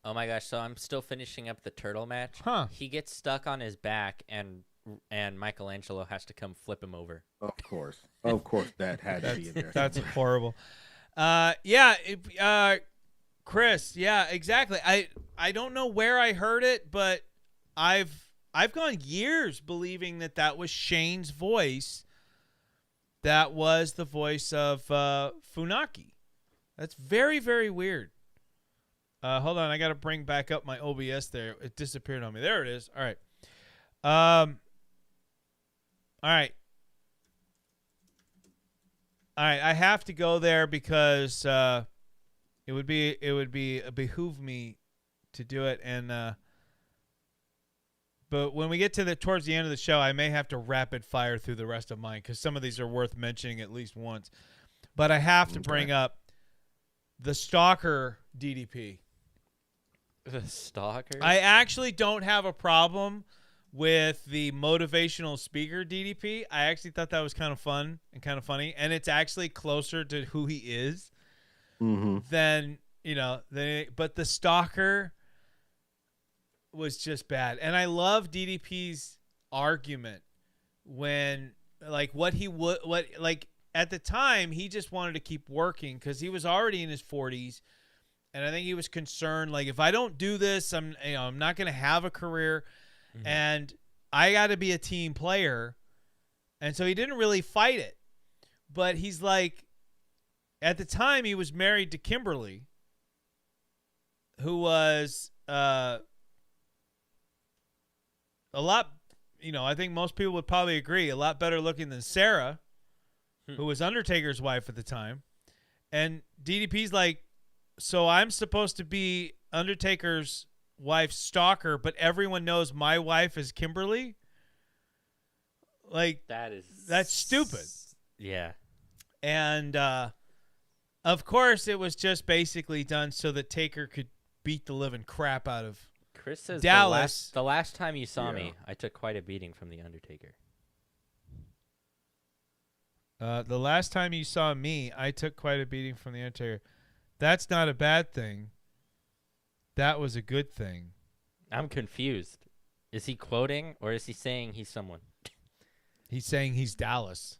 Oh my gosh! So I'm still finishing up the turtle match. Huh. He gets stuck on his back, and Michelangelo has to come flip him over. Of course, that had to be in there. That's horrible. Chris. Yeah, exactly. I don't know where I heard it, but I've gone years believing that was Shane's voice. That was the voice of Funaki. That's very, very weird. Hold on, I got to bring back up my OBS there. It disappeared on me. There it is. All right. All right. I have to go there because it would behoove me to do it, and but when we get to towards the end of the show, I may have to rapid fire through the rest of mine because some of these are worth mentioning at least once. But I have to bring up the Stalker DDP. The Stalker? I actually don't have a problem with the motivational speaker DDP. I actually thought that was kind of fun and kind of funny, and it's actually closer to who he is than but the stalker was just bad. And I love DDP's argument when at the time he just wanted to keep working because he was already in his 40s, and I think he was concerned, like, if I don't do this, I'm not going to have a career, and I got to be a team player. And so he didn't really fight it. But he's like, at the time he was married to Kimberly, who was a lot, I think most people would probably agree, a lot better looking than Sarah, who was Undertaker's wife at the time. And DDP's like, so I'm supposed to be Undertaker's wife's stalker, but everyone knows my wife is Kimberly? Like, that's stupid. Yeah. And of course it was just basically done so that Taker could beat the living crap out of Chris says Dallas. The last time you saw me, I took quite a beating from the Undertaker. The last time you saw me, I took quite a beating from the Undertaker. That's not a bad thing. That was a good thing. I'm confused. Is he quoting, or is he saying he's someone? He's saying he's Dallas.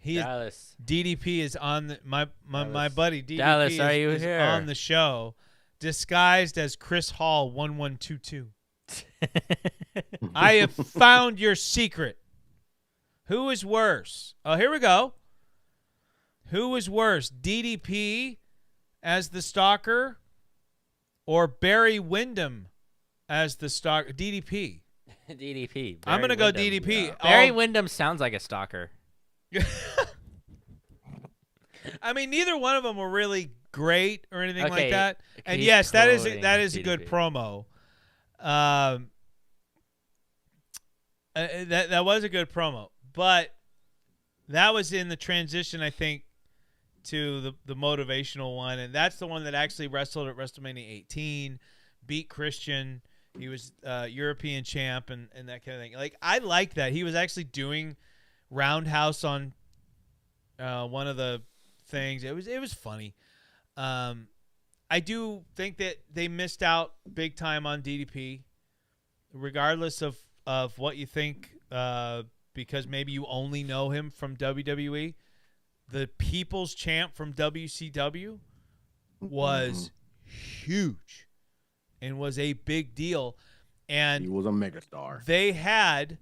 Dallas. DDP is on the, my buddy DDP Dallas, are you is here? on the show, disguised as Chris Hall 1122. I have found your secret. Who is worse? Oh, here we go. Who is worse, DDP as the stalker or Barry Windham as the stalker? DDP. DDP. I'm going to go DDP. Yeah. Barry Windham sounds like a stalker. I mean, neither one of them were really great or anything like Okay, that. And he's yes, that is quoting a good DDP. promo. That was a good promo, but that was in the transition, I think, to the motivational one, and that's the one that actually wrestled at WrestleMania 18, beat Christian. He was European champ and that kind of thing. Like, I like that. He was actually doing roundhouse on one of the things. It was funny. I do think that they missed out big time on DDP, regardless of what you think, because maybe you only know him from WWE. The People's Champ from WCW was huge and was a big deal. And he was a megastar. they had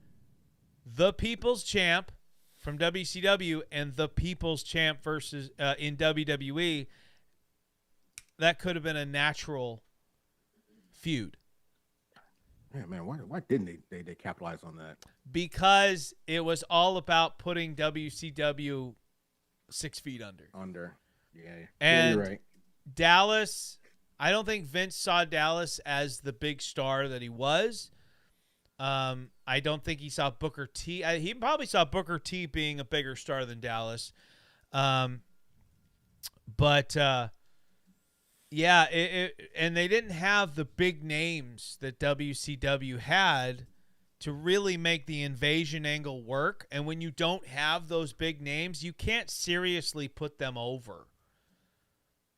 the People's Champ from WCW and the People's Champ versus in WWE. That could have been a natural feud. Yeah, man, why didn't they capitalize on that? Because it was all about putting WCW 6 feet under. Yeah, And you're right. Dallas, I don't think Vince saw Dallas as the big star that he was. I don't think he saw Booker T. He probably saw Booker T being a bigger star than Dallas. But yeah, and they didn't have the big names that WCW had to really make the invasion angle work. And when you don't have those big names, you can't seriously put them over.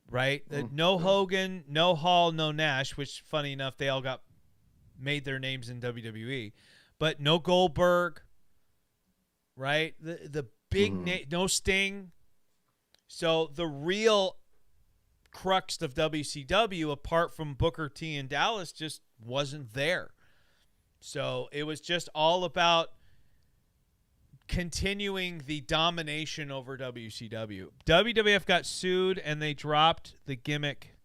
Right? No Hogan, no Hall, no Nash, which, funny enough, they all made their names in WWE. But no Goldberg, right? The big name, no Sting. So the real crux of WCW, apart from Booker T and Dallas, just wasn't there. So it was just all about continuing the domination over WCW. WWF got sued and they dropped the gimmick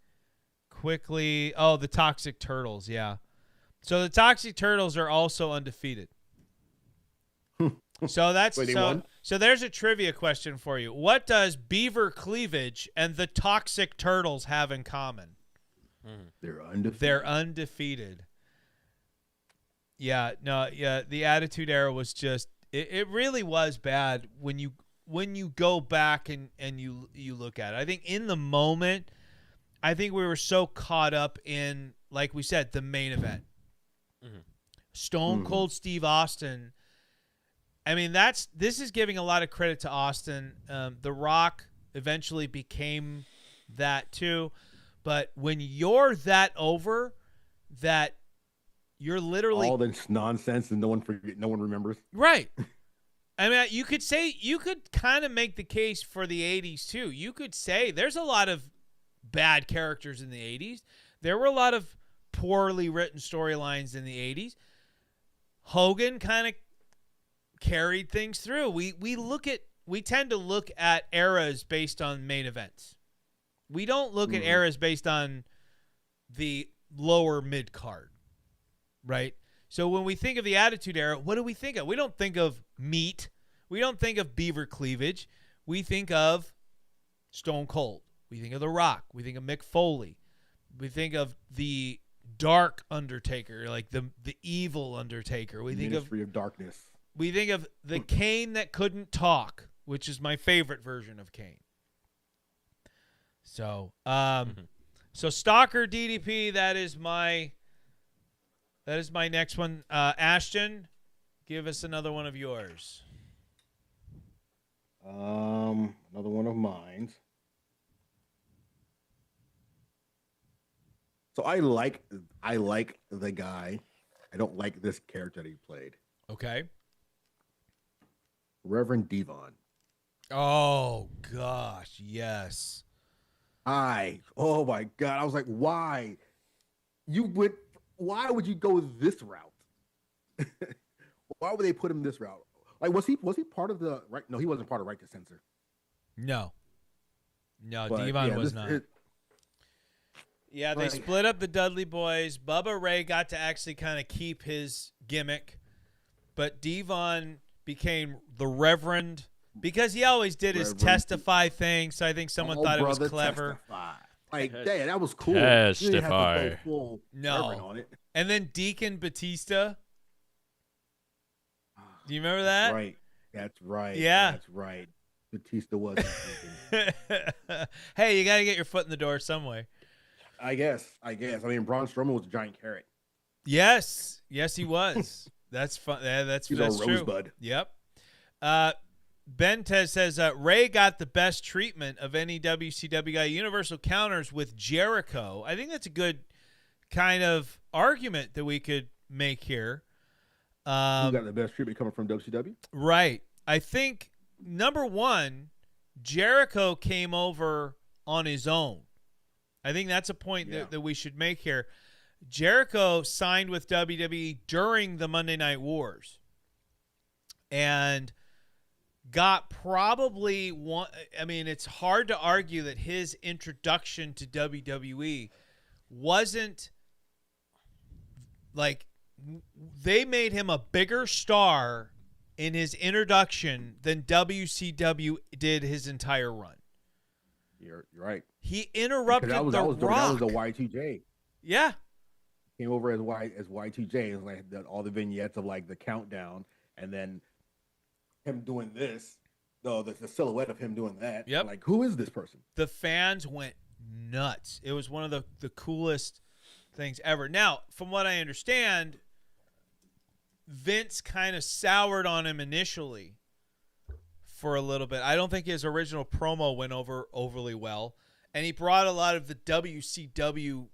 quickly. Oh, the Toxic Turtles, yeah. So the Toxic Turtles are also undefeated. So that's Wait, they so. won? So there's a trivia question for you. What does Beaver Cleavage and the Toxic Turtles have in common? They're undefeated. They're undefeated. Yeah, no, yeah. The Attitude Era was just it really was bad when you go back and you look at it. I think in the moment, I think we were so caught up in, like we said, the main event. Stone Cold Steve Austin. I mean, this is giving a lot of credit to Austin. The Rock eventually became that too. But when you're that over, that you're literally all this nonsense and no one remembers. Right. I mean, you could kind of make the case for the 80s too. You could say there's a lot of bad characters in the 80s. There were a lot of poorly written storylines in the 80s. Hogan kind of carried things through. We tend to look at eras based on main events. We don't look at eras based on the lower mid card, right? So when we think of the Attitude Era, what do we think of? We don't think of meat. We don't think of beaver cleavage. We think of Stone Cold. We think of The Rock. We think of Mick Foley. We think of the dark Undertaker, like the evil Undertaker. We think Ministry of Darkness. We think of the Kane that couldn't talk, which is my favorite version of Kane. So, so Stalker DDP, that is my next one. Ashton, give us another one of yours. Another one of mine. So I like the guy. I don't like this character that he played. Okay. Reverend Devon. Oh gosh, yes. Oh my God. I was like, why? Why would you go this route? Why would they put him this route? Like, was he part of the right? No, he wasn't part of Right to Censor. No, But, Devon yeah, was not. Yeah, they split up the Dudley Boys. Bubba Ray got to actually kind of keep his gimmick, but Devon became the Reverend because he always did his testify thing. So I think someone thought it was clever. Testify. Like, yeah, that was cool. Testify. You didn't have to go full No. Reverend on it. And then Deacon Batista. Do you remember that? Right. That's right. Yeah. That's right. Batista was. Hey, you got to get your foot in the door some way. I guess. I mean, Braun Strowman was a giant carrot. Yes, he was. That's fun. Yeah, that's He's that's a true. rosebud. Yep. Bentez says Ray got the best treatment of any WCW guy. Universal counters with Jericho. I think that's a good kind of argument that we could make here. Who got the best treatment coming from WCW? Right. I think number one, Jericho came over on his own. I think that's a point that we should make here. Jericho signed with WWE during the Monday Night Wars and got probably one. I mean, it's hard to argue that his introduction to WWE wasn't like they made him a bigger star in his introduction than WCW did his entire run. You're right. He interrupted that was Rock. the Y2J. Yeah. Came over as Y2J. It was like all the vignettes of like the countdown, and then him doing this. No, the silhouette of him doing that. Yep. Like, who is this person? The fans went nuts. It was one of the coolest things ever. Now, from what I understand, Vince kind of soured on him initially for a little bit. I don't think his original promo went over overly well. And he brought a lot of the WCW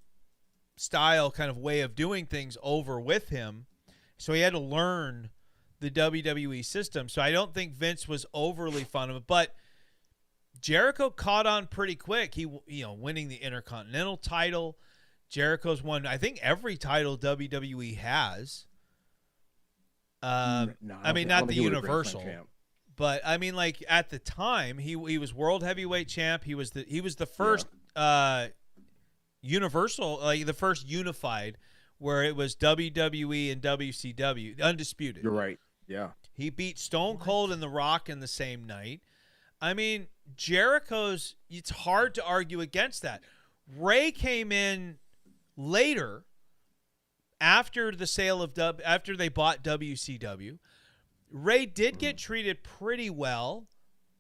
style kind of way of doing things over with him. So he had to learn the WWE system. So I don't think Vince was overly fond of it. But Jericho caught on pretty quick. He, winning the Intercontinental title. Jericho's won, I think, every title WWE has. Not the Universal. But I mean, like at the time, he was World Heavyweight Champ. He was the first Universal, like the first unified, where it was WWE and WCW, undisputed. You're right. Yeah. He beat Stone Cold and The Rock in the same night. I mean, Jericho's. It's hard to argue against that. Ray came in later, after the sale of after they bought WCW. Ray did get treated pretty well,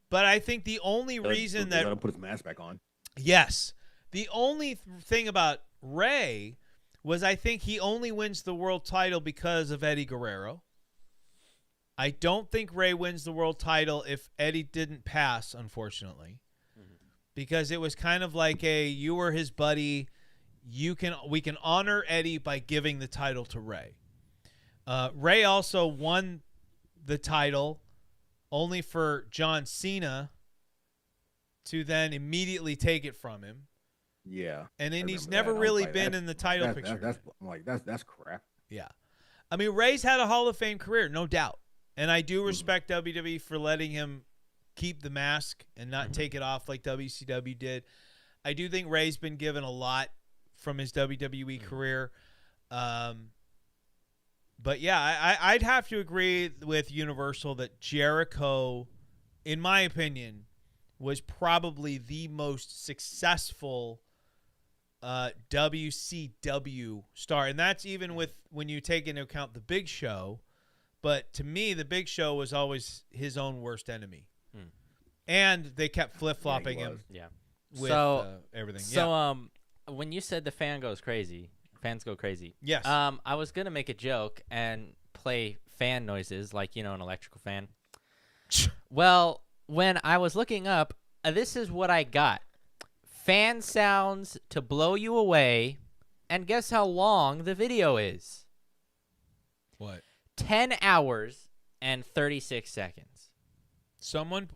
but I think the only reason that put his mask back on. Yes, the only thing about Ray was I think he only wins the world title because of Eddie Guerrero. I don't think Ray wins the world title if Eddie didn't pass, unfortunately, because it was kind of like you were his buddy. We can honor Eddie by giving the title to Ray. Ray also won the title only for John Cena to then immediately take it from him. Yeah. And then I he's remember never that. I was really like, been in the title picture. That's crap. Yeah. I mean, Ray's had a Hall of Fame career, no doubt. And I do respect WWE for letting him keep the mask and not take it off like WCW did. I do think Ray's been given a lot from his WWE career. But yeah, I'd have to agree with Universal that Jericho, in my opinion, was probably the most successful WCW star. And that's even with when you take into account the Big Show. But to me, the Big Show was always his own worst enemy. And they kept flip-flopping him with everything. So when you said the fans go crazy, yes. I was going to make a joke and play fan noises like, an electrical fan. Well, when I was looking up, this is what I got. Fan sounds to blow you away, and guess how long the video is? What? 10 hours and 36 seconds.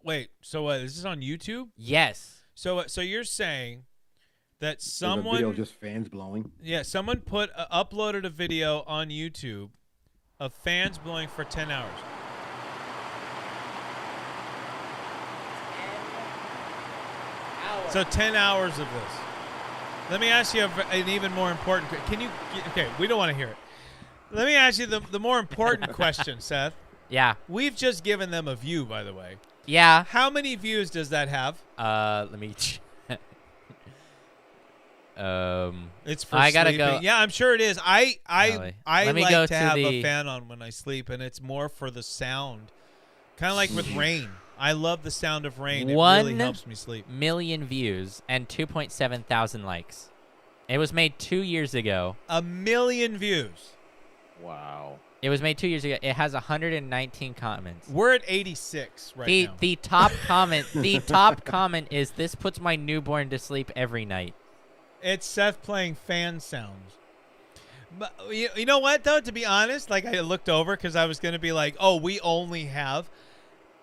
Wait, so what, is this on YouTube? Yes. So you're saying that Is the someone, video just fans blowing? yeah, someone uploaded a video on YouTube of fans blowing for 10 hours. So 10 hours of this. Let me ask you an even more important. Okay, we don't want to hear it. Let me ask you the more important question, Seth. Yeah. We've just given them a view, by the way. Yeah. How many views does that have? Let me. It's for I gotta sleeping. go. Yeah, I'm sure it is. I Let me like go to to have the- a fan on when I sleep, and it's more for the sound. Kind of like with rain. I love the sound of rain. It really helps me sleep. 1 million views and 2.7 thousand likes. It was made 2 years ago. 1 million views. Wow. It was made 2 years ago. It has 119 comments. We're at 86 right now. The top comment is, "This puts my newborn to sleep every night." It's Seth playing fan sounds. But you know what, though? To be honest, like I looked over because I was going to be like, oh, we only have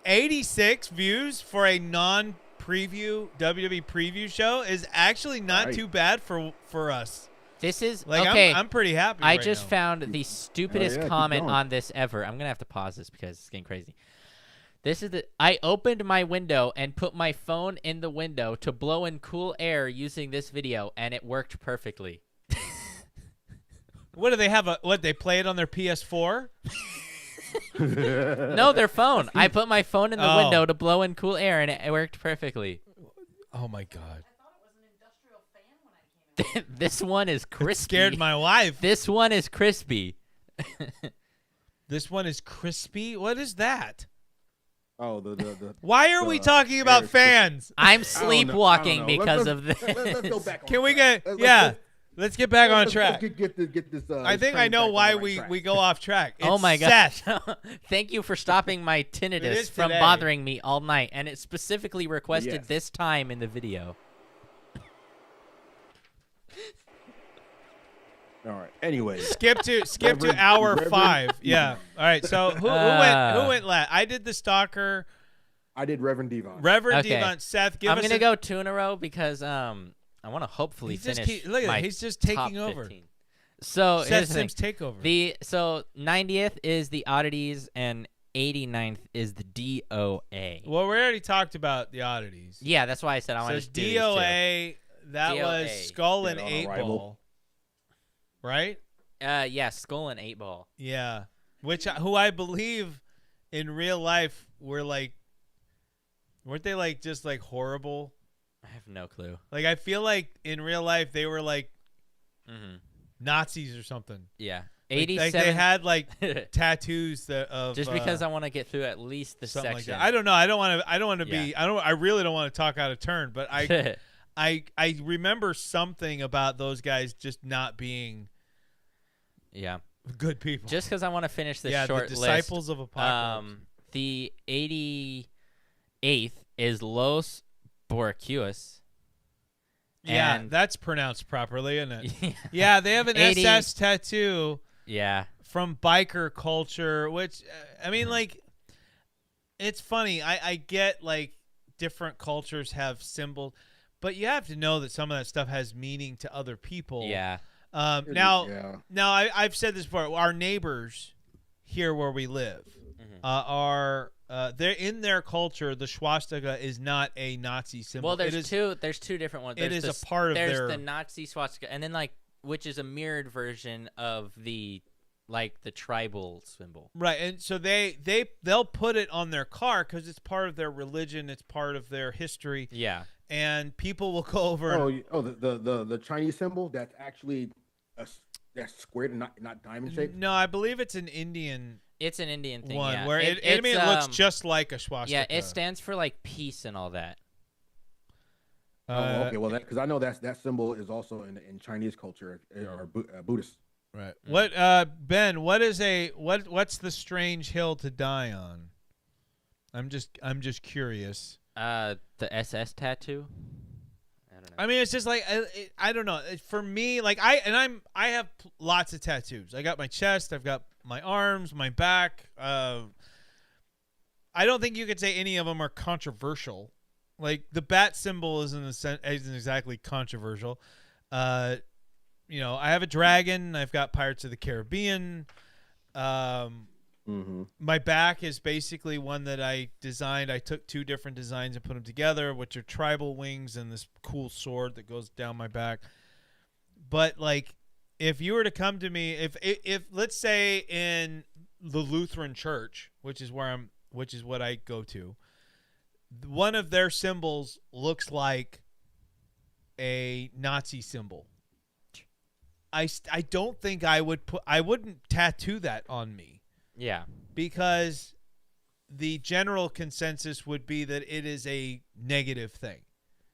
86 views for a non-preview WWE preview show is actually not too bad for us. This is Like, okay. I'm pretty happy. I right just now. found the stupidest keep comment going. on this ever. I'm gonna have to pause this because it's getting crazy. This is I opened my window and put my phone in the window to blow in cool air using this video, and it worked perfectly. What do they have? They play it on their PS4? No, their phone. I put my phone in the Oh. window to blow in cool air, and it worked perfectly. Oh my god! This one is crispy. Scared my wife. This one is crispy. This one is crispy. What is that? Oh, the Why are we talking about Eric- fans? I'm I sleepwalking don't know. because Let's- of this. Let's go back on Can we track. get Let's get back on track. Get this. I think I know why we go off track. Oh It's my gosh. Seth. Thank you for stopping my is tinnitus from today. bothering me all night. And it specifically requested Yes. this time in the video. All right. Anyway, Skip to Reverend- hour Reverend- 5. Yeah. All right. So who went last? I did the stalker. I did Reverend Devon. Reverend Okay. Devon. Seth, give I'm us. going to go 2 in a row because I want to hopefully He's just finish look at my that. He's just top taking over. 15. So Seth here's the thing. Sims takeover. So 90th is the oddities and 89th is the DOA. Well, we already talked about the oddities. Yeah, that's why I said I So want it's to do these two. DOA. That was DOA. Skull and Dead on 8 Arrival. Ball. Right? Yeah, Skull and 8 Ball. Yeah. Who I believe in real life weren't they like just like horrible? I have no clue. Like I feel like in real life they were like Mm-hmm. Nazis or something. Yeah. Like 87. they had like tattoos of Just because I want to get through at least the something like section. that. I don't know. I don't want to be. Yeah. I really don't want to talk out of turn. But I remember something about those guys just not being Yeah. Good people. Just because I want to finish this yeah, short the list. disciples of Apocalypse. The 88th is Los Borracuas. Yeah, And that's pronounced properly, isn't it? yeah. Yeah, they have an 80 SS tattoo Yeah. from biker culture, which, I mean, like, it's funny. I get, like, different cultures have symbols, but you have to know that some of that stuff has meaning to other people. Yeah. Now, I've said this before. Our neighbors here where we live are they're in their culture. The swastika is not a Nazi symbol. Well, there's two different ones. It There's is a part of there's their. the Nazi swastika, and then like which is a mirrored version of the tribal symbol. Right, and so they'll put it on their car because it's part of their religion. It's part of their history. Yeah. And people will go over. The Chinese symbol that's actually that's squared and not diamond shaped. No, I believe it's an Indian. It's an Indian thing. One yeah. where it looks just like a swastika. Yeah, it stands for like peace and all that. Okay, well, because I know that symbol is also in Chinese culture or Buddhist. Right. What Ben? What's the strange hill to die on? I'm just curious. The SS tattoo. I don't know. I mean, it's just like I don't know. For me, like I have lots of tattoos. I got my chest. I've got my arms, my back. I don't think you could say any of them are controversial. Like the bat symbol isn't exactly controversial. I have a dragon. I've got Pirates of the Caribbean. My back is basically one that I designed. I took two different designs and put them together, which are tribal wings and this cool sword that goes down my back. But like, if you were to come to me, if let's say in the Lutheran Church, which is what I go to, one of their symbols looks like a Nazi symbol. I don't think I wouldn't tattoo that on me. Yeah. Because the general consensus would be that it is a negative thing.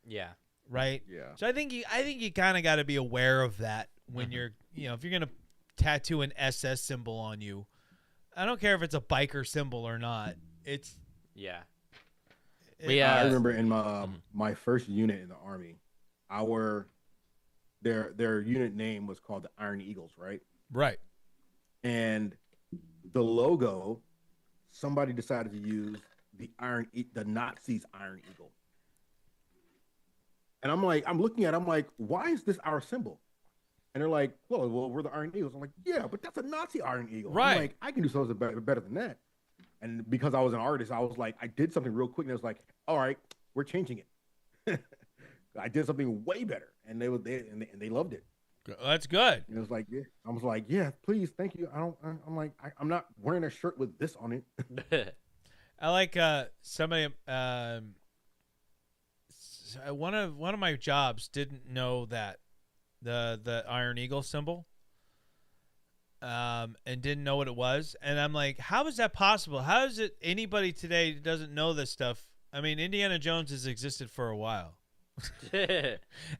Yeah. Right? Yeah. So I think you kind of got to be aware of that when you're, if you're going to tattoo an SS symbol on you. I don't care if it's a biker symbol or not. It's Yeah. I remember in my first unit in the Army, their unit name was called the Iron Eagles, right? Right. And the logo, somebody decided to use the Nazis' Iron Eagle. And I'm looking at it, I'm like, why is this our symbol? And they're like, well, we're the Iron Eagles. I'm like, yeah, but that's a Nazi Iron Eagle. Right. I'm like, I can do something better than that. And because I was an artist, I was like, I did something real quick, and I was like, all right, we're changing it. I did something way better, and they loved it. That's good. And it was like, yeah. I was like, yeah, please, thank you. I'm not wearing a shirt with this on it. I like somebody. One of my jobs didn't know that the Iron Eagle symbol, and didn't know what it was, and I'm like, how is that possible? How is it anybody today doesn't know this stuff? I mean, Indiana Jones has existed for a while.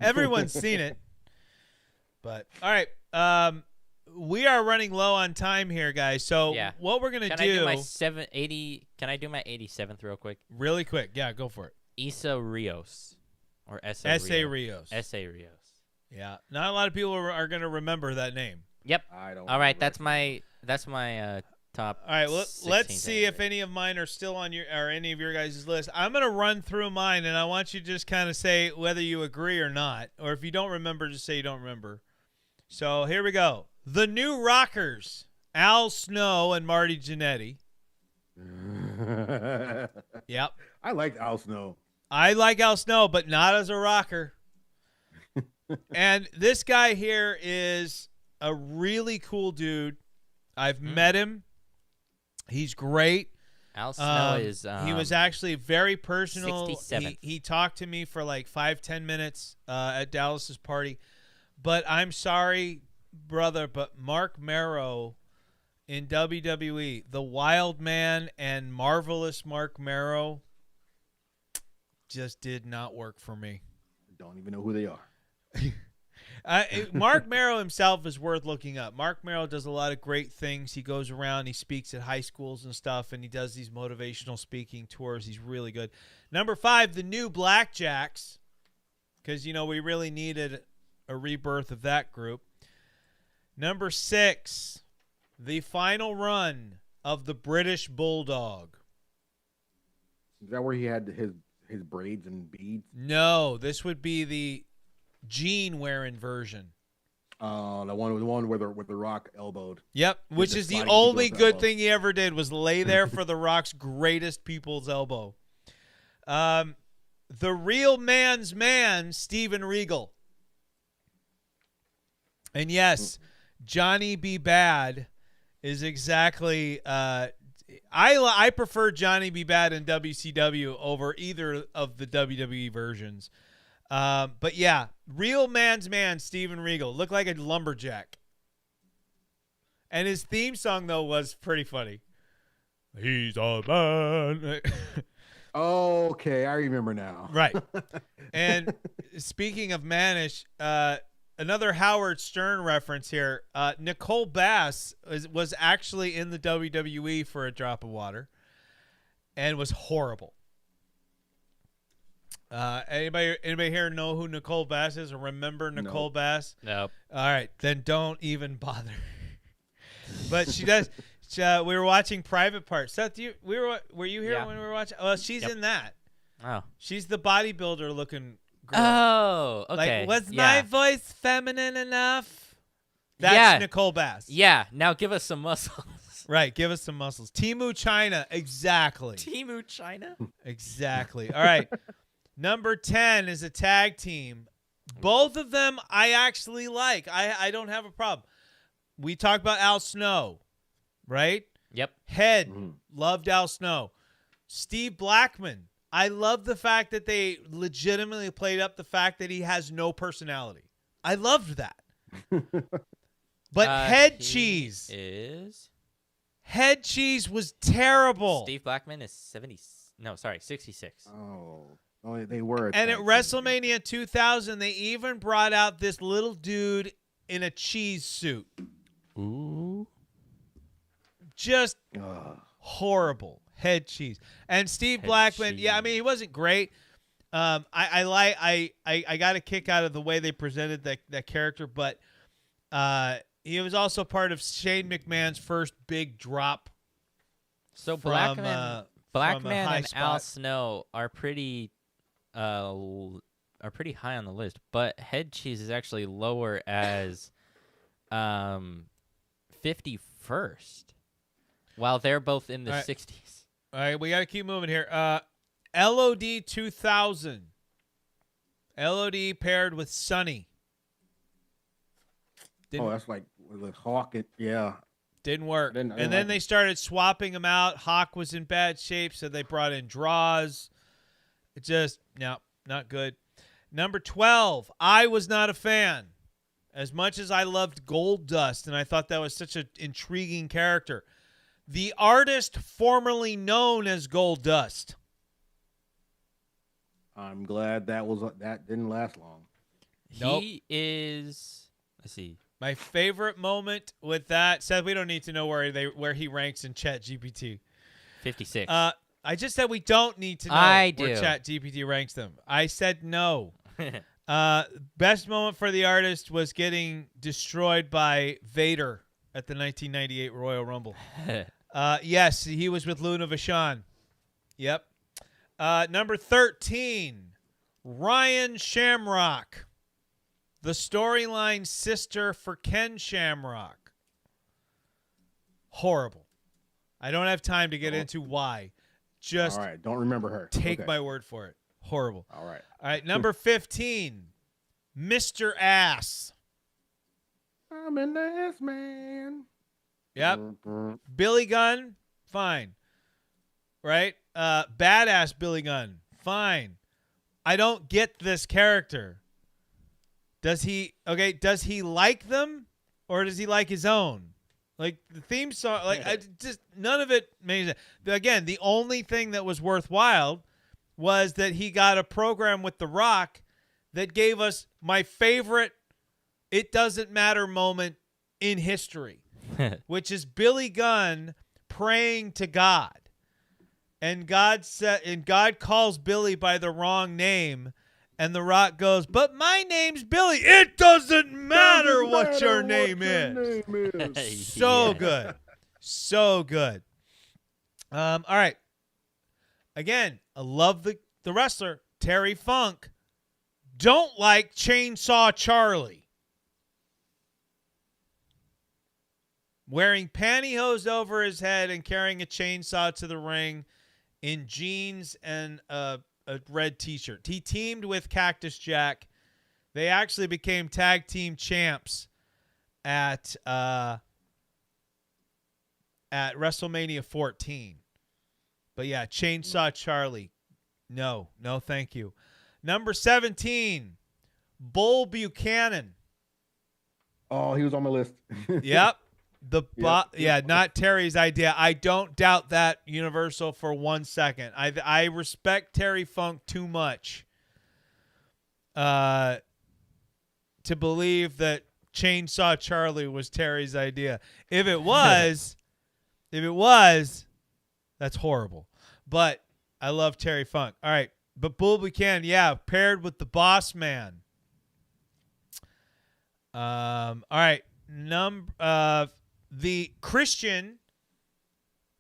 Everyone's seen it. But all right, we are running low on time here, guys. So what we're gonna do? Can I do my 780? Can I do my 87th real quick? Really quick, yeah, go for it. Issa Rios, or S.A. Rios. S.A. Rios. Yeah, not a lot of people are gonna remember that name. Yep. I don't. All right, that's my top. All right, well, let's 16 see if any of mine are still on any of your guys' list. I'm gonna run through mine, and I want you to just kind of say whether you agree or not, or if you don't remember, just say you don't remember. So here we go. The New Rockers, Al Snow and Marty Jannetty. Yep. I liked Al Snow. I like Al Snow, but not as a rocker. And this guy here is a really cool dude. I've met him. He's great. Al Snow is. He was actually very personal. 67th. He talked to me for like 5-10 minutes at Dallas's party. But I'm sorry, brother, but Mark Marrow in WWE, the Wild Man and Marvelous Mark Marrow, just did not work for me. Don't even know who they are. Mark Merrow himself is worth looking up. Mark Merrow does a lot of great things. He goes around, he speaks at high schools and stuff, and he does these motivational speaking tours. He's really good. Number 5, the new Blackjacks, because, we really needed a rebirth of that group. Number 6, the final run of the British Bulldog. Is that where he had his braids and beads? No, this would be the Gene wearing version. The one where the Rock elbowed. Yep, which is the only good thing he ever did was lay there for the Rock's greatest people's elbow. The real man's man, Steven Regal. And yes, Johnny B. Bad is exactly I prefer Johnny B. Bad in WCW over either of the WWE versions. But yeah, real man's man, Steven Regal, looked like a lumberjack. And his theme song, though, was pretty funny. He's a man. Okay, I remember now. Right. And speaking of mannish, another Howard Stern reference here. Nicole Bass was actually in the WWE for A Drop of Water and was horrible. Anybody here know who Nicole Bass is or remember Nicole Bass? Nope. All right, then don't even bother. But she does. We were watching Private Parts. Seth, were you here when we were watching? Oh, she's in that. Oh. She's the bodybuilder looking girl. Oh, okay. Like, was my voice feminine enough? That's Nicole Bass. Yeah. Now give us some muscles. Right. Give us some muscles. Timu China. Exactly. Timu China. Exactly. All right. Number 10 is a tag team. Both of them I actually like. I don't have a problem. We talked about Al Snow, right? Yep. Head, loved Al Snow. Steve Blackman. I love the fact that they legitimately played up the fact that he has no personality. I loved that. But Head Cheese. Head Cheese was terrible. Steve Blackman is 66. Oh, they were. And at WrestleMania 2000, they even brought out this little dude in a cheese suit. Ooh. Just horrible. Head Cheese. And Steve Blackman, Cheese. yeah, I mean, he wasn't great. I got a kick out of the way they presented that character, but he was also part of Shane McMahon's first big drop. So from, Blackman and spot. Al Snow are pretty high on the list, but Head Cheese is actually lower as 51st, while they're both in the 60s. All right, we got to keep moving here. LOD 2000. LOD paired with Sonny. That's like with Hawk. Didn't work. And then they started swapping them out. Hawk was in bad shape, so they brought in Draws. It just, no, not good. Number 12, I was not a fan. As much as I loved Gold Dust, and I thought that was such an intriguing character. The artist formerly known as Gold Dust. I'm glad that didn't last long. Nope. He is. Let's see. My favorite moment with that, Seth, we don't need to know where he ranks in Chat GPT. 56. I just said we don't need to know where Chat GPT ranks them. I said no. Best moment for the artist was getting destroyed by Vader at the 1998 Royal Rumble. Yes, he was with Luna Vachon. Yep. Number 13, Ryan Shamrock. The storyline sister for Ken Shamrock. Horrible. I don't have time to get into why. Just all right, don't remember her. Take my word for it. Horrible. All right, number 15, Mr. Ass. I'm an ass man. Yep. Billy Gunn, fine. Right? Badass Billy Gunn, fine. I don't get this character. Does he like them or does he like his own? Like the theme song, none of it makes sense. Again, the only thing that was worthwhile was that he got a program with The Rock that gave us my favorite it doesn't matter moment in history, which is Billy Gunn praying to God. And God calls Billy by the wrong name, and The Rock goes, "But my name's Billy. It doesn't matter what your name is." So good. So good. All right. Again, I love the wrestler, Terry Funk. Don't like Chainsaw Charlie. Wearing pantyhose over his head and carrying a chainsaw to the ring in jeans and a red T-shirt. He teamed with Cactus Jack. They actually became tag team champs at WrestleMania 14. But yeah, Chainsaw Charlie. No, thank you. Number 17, Bull Buchanan. Oh, he was on my list. Yep. Yep. Yeah, not Terry's idea. I don't doubt that, Universal, for 1 second. I respect Terry Funk too much to believe that Chainsaw Charlie was Terry's idea. If it was, that's horrible. But I love Terry Funk. All right, but Bull Buchanan, yeah, paired with the Boss Man. All right, the Christian,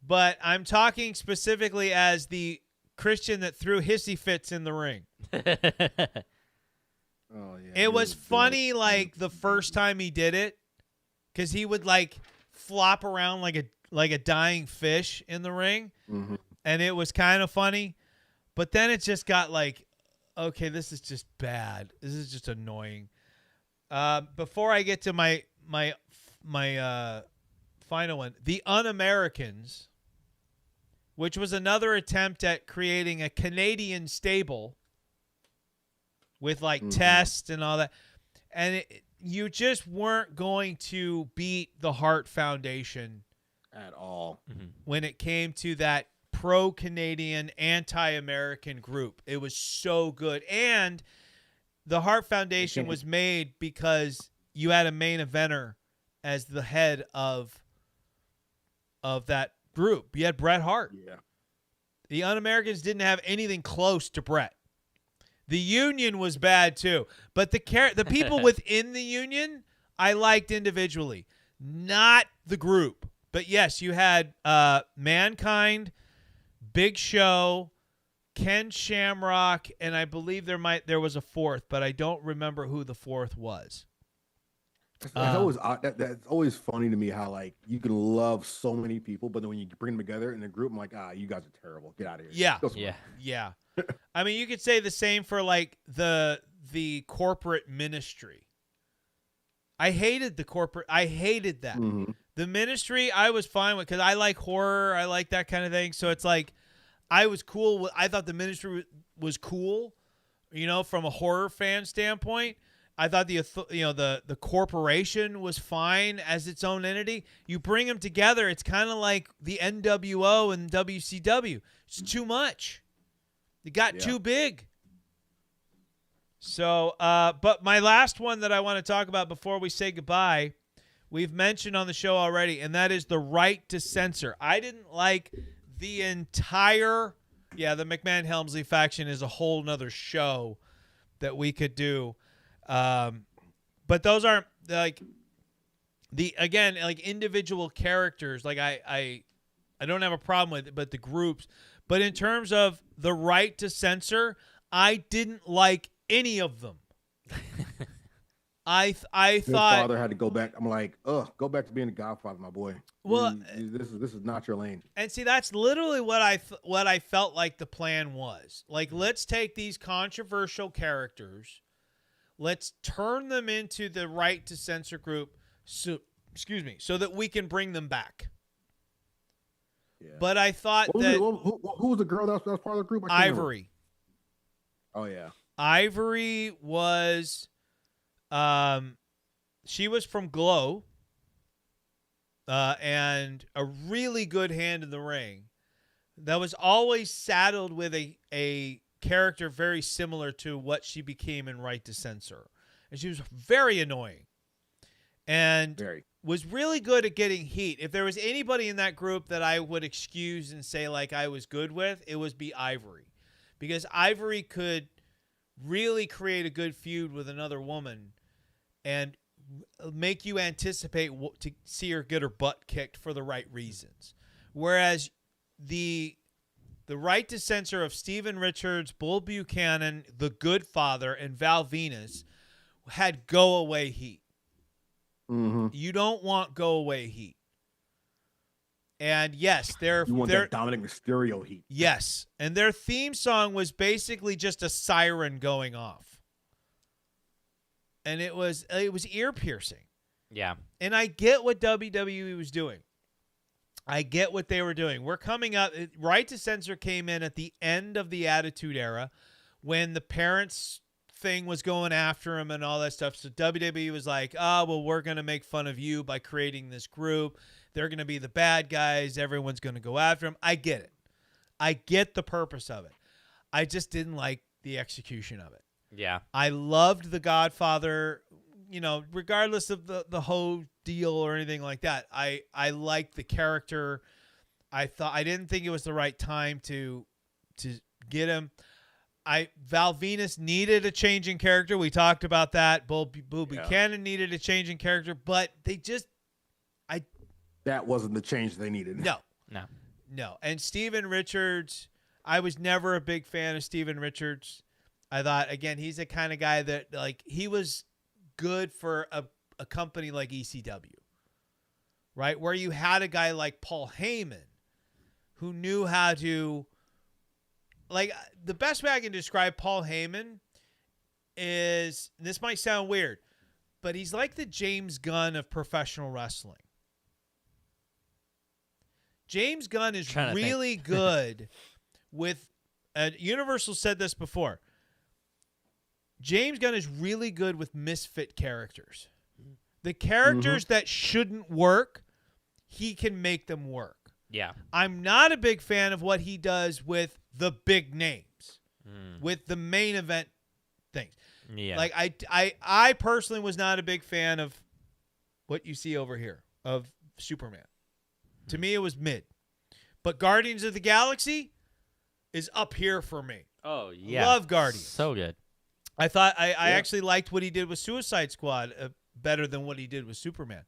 but I'm talking specifically as the Christian that threw hissy fits in the ring. Oh yeah. It was funny, like the first time he did it, because he would like flop around like a dying fish in the ring, and it was kind of funny. But then it just got like, okay, this is just bad. This is just annoying. Before I get to my final one, the Un-Americans, which was another attempt at creating a Canadian stable with like Test and all that. And you just weren't going to beat the Hart Foundation at all when it came to that pro-Canadian, anti-American group. It was so good. And the Hart Foundation was made because you had a main eventer as the head of that group. You had Bret Hart. Yeah. The Un-Americans didn't have anything close to Bret. The Union was bad too, but the people within the Union I liked individually, not the group. But yes, you had Mankind, Big Show, Ken Shamrock, and I believe there was a fourth, but I don't remember who the fourth was. That's always funny to me how like you can love so many people, but then when you bring them together in a group, I'm like, you guys are terrible. Get out of here. Yeah. I mean, you could say the same for like the corporate ministry. I hated that. The ministry I was fine with because I like horror. I like that kind of thing. So it's like I was cool. I thought the ministry was cool, from a horror fan standpoint. I thought the corporation was fine as its own entity. You bring them together, it's kind of like the NWO and WCW. It's too much. It got too big. So, but my last one that I want to talk about before we say goodbye, we've mentioned on the show already, and that is the right to censor. I didn't like the entire, the McMahon-Helmsley faction is a whole nother show that we could do. But those aren't like individual characters. Like I don't have a problem with it, but the groups. But in terms of the right to censor, I didn't like any of them. I thought Father had to go back. I'm like, go back to being a Godfather, my boy. Well, this is not your lane. And see, that's literally what I felt like the plan was. Like, let's take these controversial characters. Let's turn them into the right to censor group, so that we can bring them back. Yeah. But I thought who was the girl that was part of the group? Ivory. Oh yeah, Ivory was, she was from Glow, and a really good hand in the ring. That was always saddled with a character very similar to what she became in Right to Censor. And she was very annoying. and Very. was really good at getting heat. If there was anybody in that group that I would excuse and say like I was good with, it was be Ivory, because Ivory could really create a good feud with another woman and make you anticipate to see her get her butt kicked for the right reasons. Whereas the right to censor of Steven Richards, Bull Buchanan, The Good Father, and Val Venus had go-away heat. Mm-hmm. You don't want go-away heat. And yes, You want that Dominic Mysterio heat. Yes, and their theme song was basically just a siren going off. And it was ear-piercing. Yeah. And I get what WWE was doing. I get what they were doing. We're coming up. Right to Censor came in at the end of the Attitude Era when the parents thing was going after him and all that stuff. So WWE was like, oh, well, we're going to make fun of you by creating this group. They're going to be the bad guys. Everyone's going to go after him. I get it. I get the purpose of it. I just didn't like the execution of it. Yeah. I loved The Godfather, regardless of the whole deal or anything like that. I liked the character. I didn't think it was the right time to get him. Val Venus needed a change in character. We talked about that. Bull Buchanan needed a change in character, but that wasn't the change they needed. No. And Steven Richards, I was never a big fan of Steven Richards. I thought, again, he's the kind of guy that, like, he was good for a company like ECW, right? Where you had a guy like Paul Heyman who knew how to, like, the best way I can describe Paul Heyman is, this might sound weird, but he's like the James Gunn of professional wrestling. James Gunn is really good with, Universal said this before, James Gunn is really good with misfit characters. The characters that shouldn't work, he can make them work. Yeah. I'm not a big fan of what he does with the big names, with the main event things. Yeah. Like I personally was not a big fan of what you see over here of Superman. To me, it was mid. But Guardians of the Galaxy is up here for me. Oh, yeah. Love Guardians. So good. I thought I actually liked what he did with Suicide Squad better than what he did with Superman.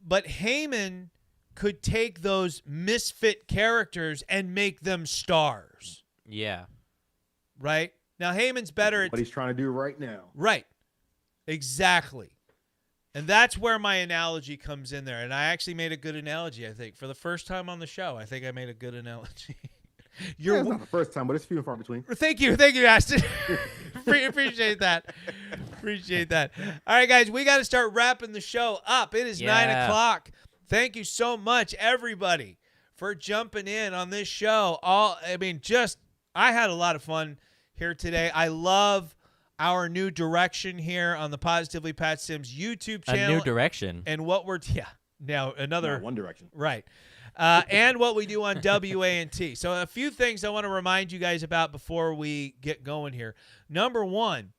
But Heyman could take those misfit characters and make them stars. Yeah. Right? Now, Heyman's better at... what he's trying to do right now. Right. Exactly. And that's where my analogy comes in there. And I actually made a good analogy, I think. For the first time on the show, I think I made a good analogy. It's not the first time, but it's few and far between. Thank you, Aston. Appreciate that. All right, guys, we got to start wrapping the show up. It is 9 o'clock. Thank you so much, everybody, for jumping in on this show. I had a lot of fun here today. I love our new direction here on the Positively Pat Sims YouTube channel. A new direction. And what we're now another One Direction. Right. And what we do on WANT. So a few things I want to remind you guys about before we get going here. Number one,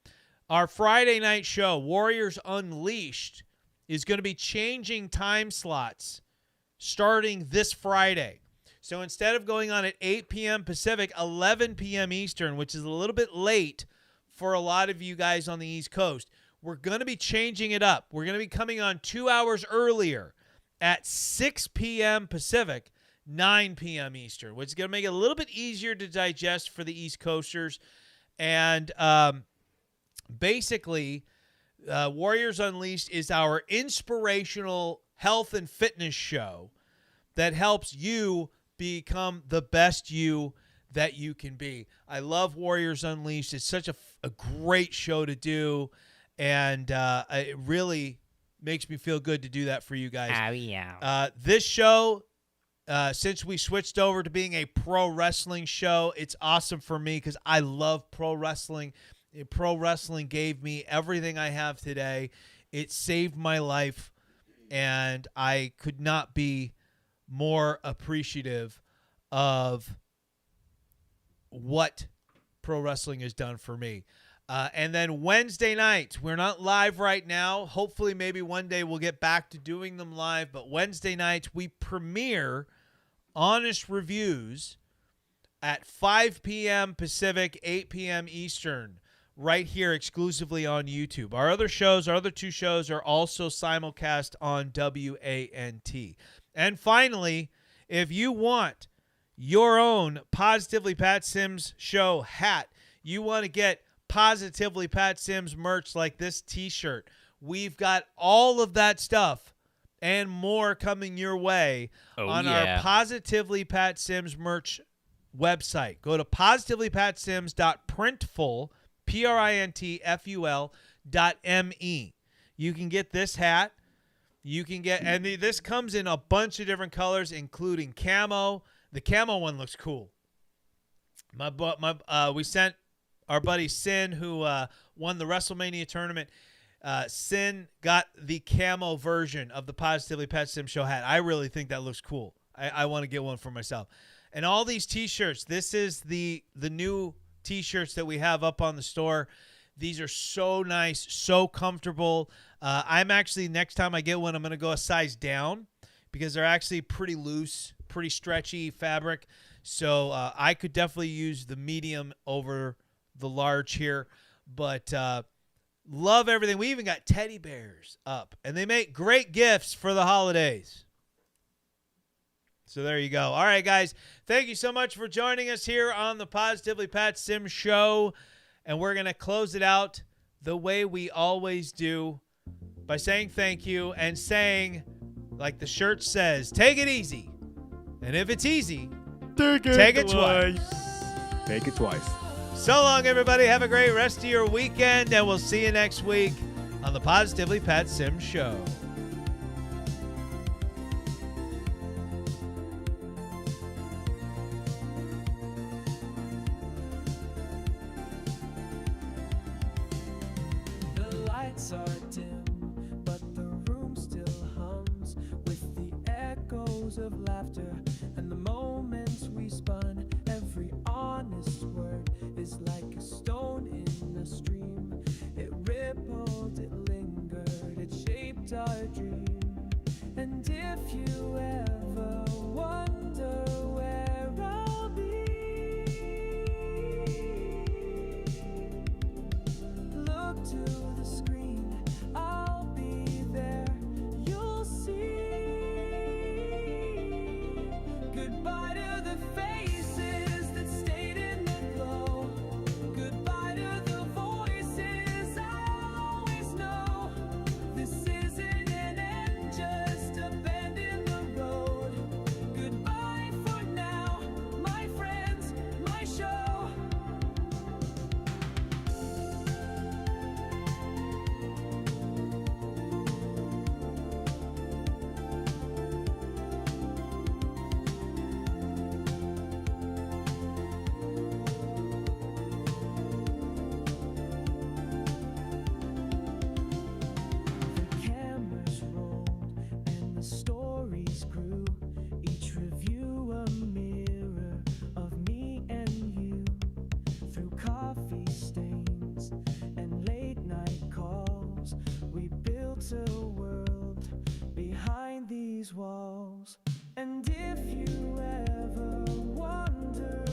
our Friday night show, Warriors Unleashed, is going to be changing time slots starting this Friday. So instead of going on at 8 p.m. Pacific, 11 p.m. Eastern, which is a little bit late for a lot of you guys on the East Coast, we're going to be changing it up. We're going to be coming on 2 hours earlier at 6 p.m. Pacific, 9 p.m. Eastern, which is going to make it a little bit easier to digest for the East Coasters. And basically, Warriors Unleashed is our inspirational health and fitness show that helps you become the best you that you can be. I love Warriors Unleashed. It's such a great show to do, and it really makes me feel good to do that for you guys. Oh, yeah. This show, since we switched over to being a pro wrestling show, it's awesome for me because I love pro wrestling. Pro wrestling gave me everything I have today. It saved my life, and I could not be more appreciative of what pro wrestling has done for me. And then Wednesday nights, we're not live right now. Hopefully, maybe one day we'll get back to doing them live. But Wednesday nights, we premiere Honest Reviews at 5 p.m. Pacific, 8 p.m. Eastern, right here exclusively on YouTube. Our other shows, our other two shows, are also simulcast on WANT. And finally, if you want your own Positively Pat Sims Show hat, you want to get Positively Pat Sims merch like this t-shirt, we've got all of that stuff and more coming your way on our Positively Pat Sims merch website. Go to positivelypatsims.printful, printful.me. You can get this hat. You can get, and this comes in a bunch of different colors, including camo. The camo one looks cool. We sent our buddy Sin, who won the WrestleMania tournament. Sin got the camo version of the Positively Pat Sim Show hat. I really think that looks cool. I want to get one for myself. And all these T-shirts, this is the new T-shirts that we have up on the store. These are so nice, so comfortable. I'm actually, next time I get one, I'm going to go a size down because they're actually pretty loose, pretty stretchy fabric. So I could definitely use the medium over the large here. But love everything. We even got teddy bears up. And they make great gifts for the holidays. So there you go. All right, guys. Thank you so much for joining us here on the Positively Pat Sim Show. And we're going to close it out the way we always do by saying thank you and saying, like the shirt says, take it easy. And if it's easy, take it twice. Take it twice. So long, everybody. Have a great rest of your weekend, and we'll see you next week on the Positively Pat Sim Show. The lights are dim, but the room still hums with the echoes of laughter and the moments we spun. Every honest word is like a stone in a stream. It rippled, it lingered, it shaped our dream. And if you ever wonder where I'll be, look to the screen, I'll be there, you'll see. Goodbye to the faces that stayed in the glow. Goodbye to the voices I always know. This isn't an end, just a bend in the road. Goodbye for now, my friends, my show. The cameras rolled and the stories grew. Each review a mirror of me and you. Through coffee stains and late night calls, we built a world behind these walls. And if you ever wonder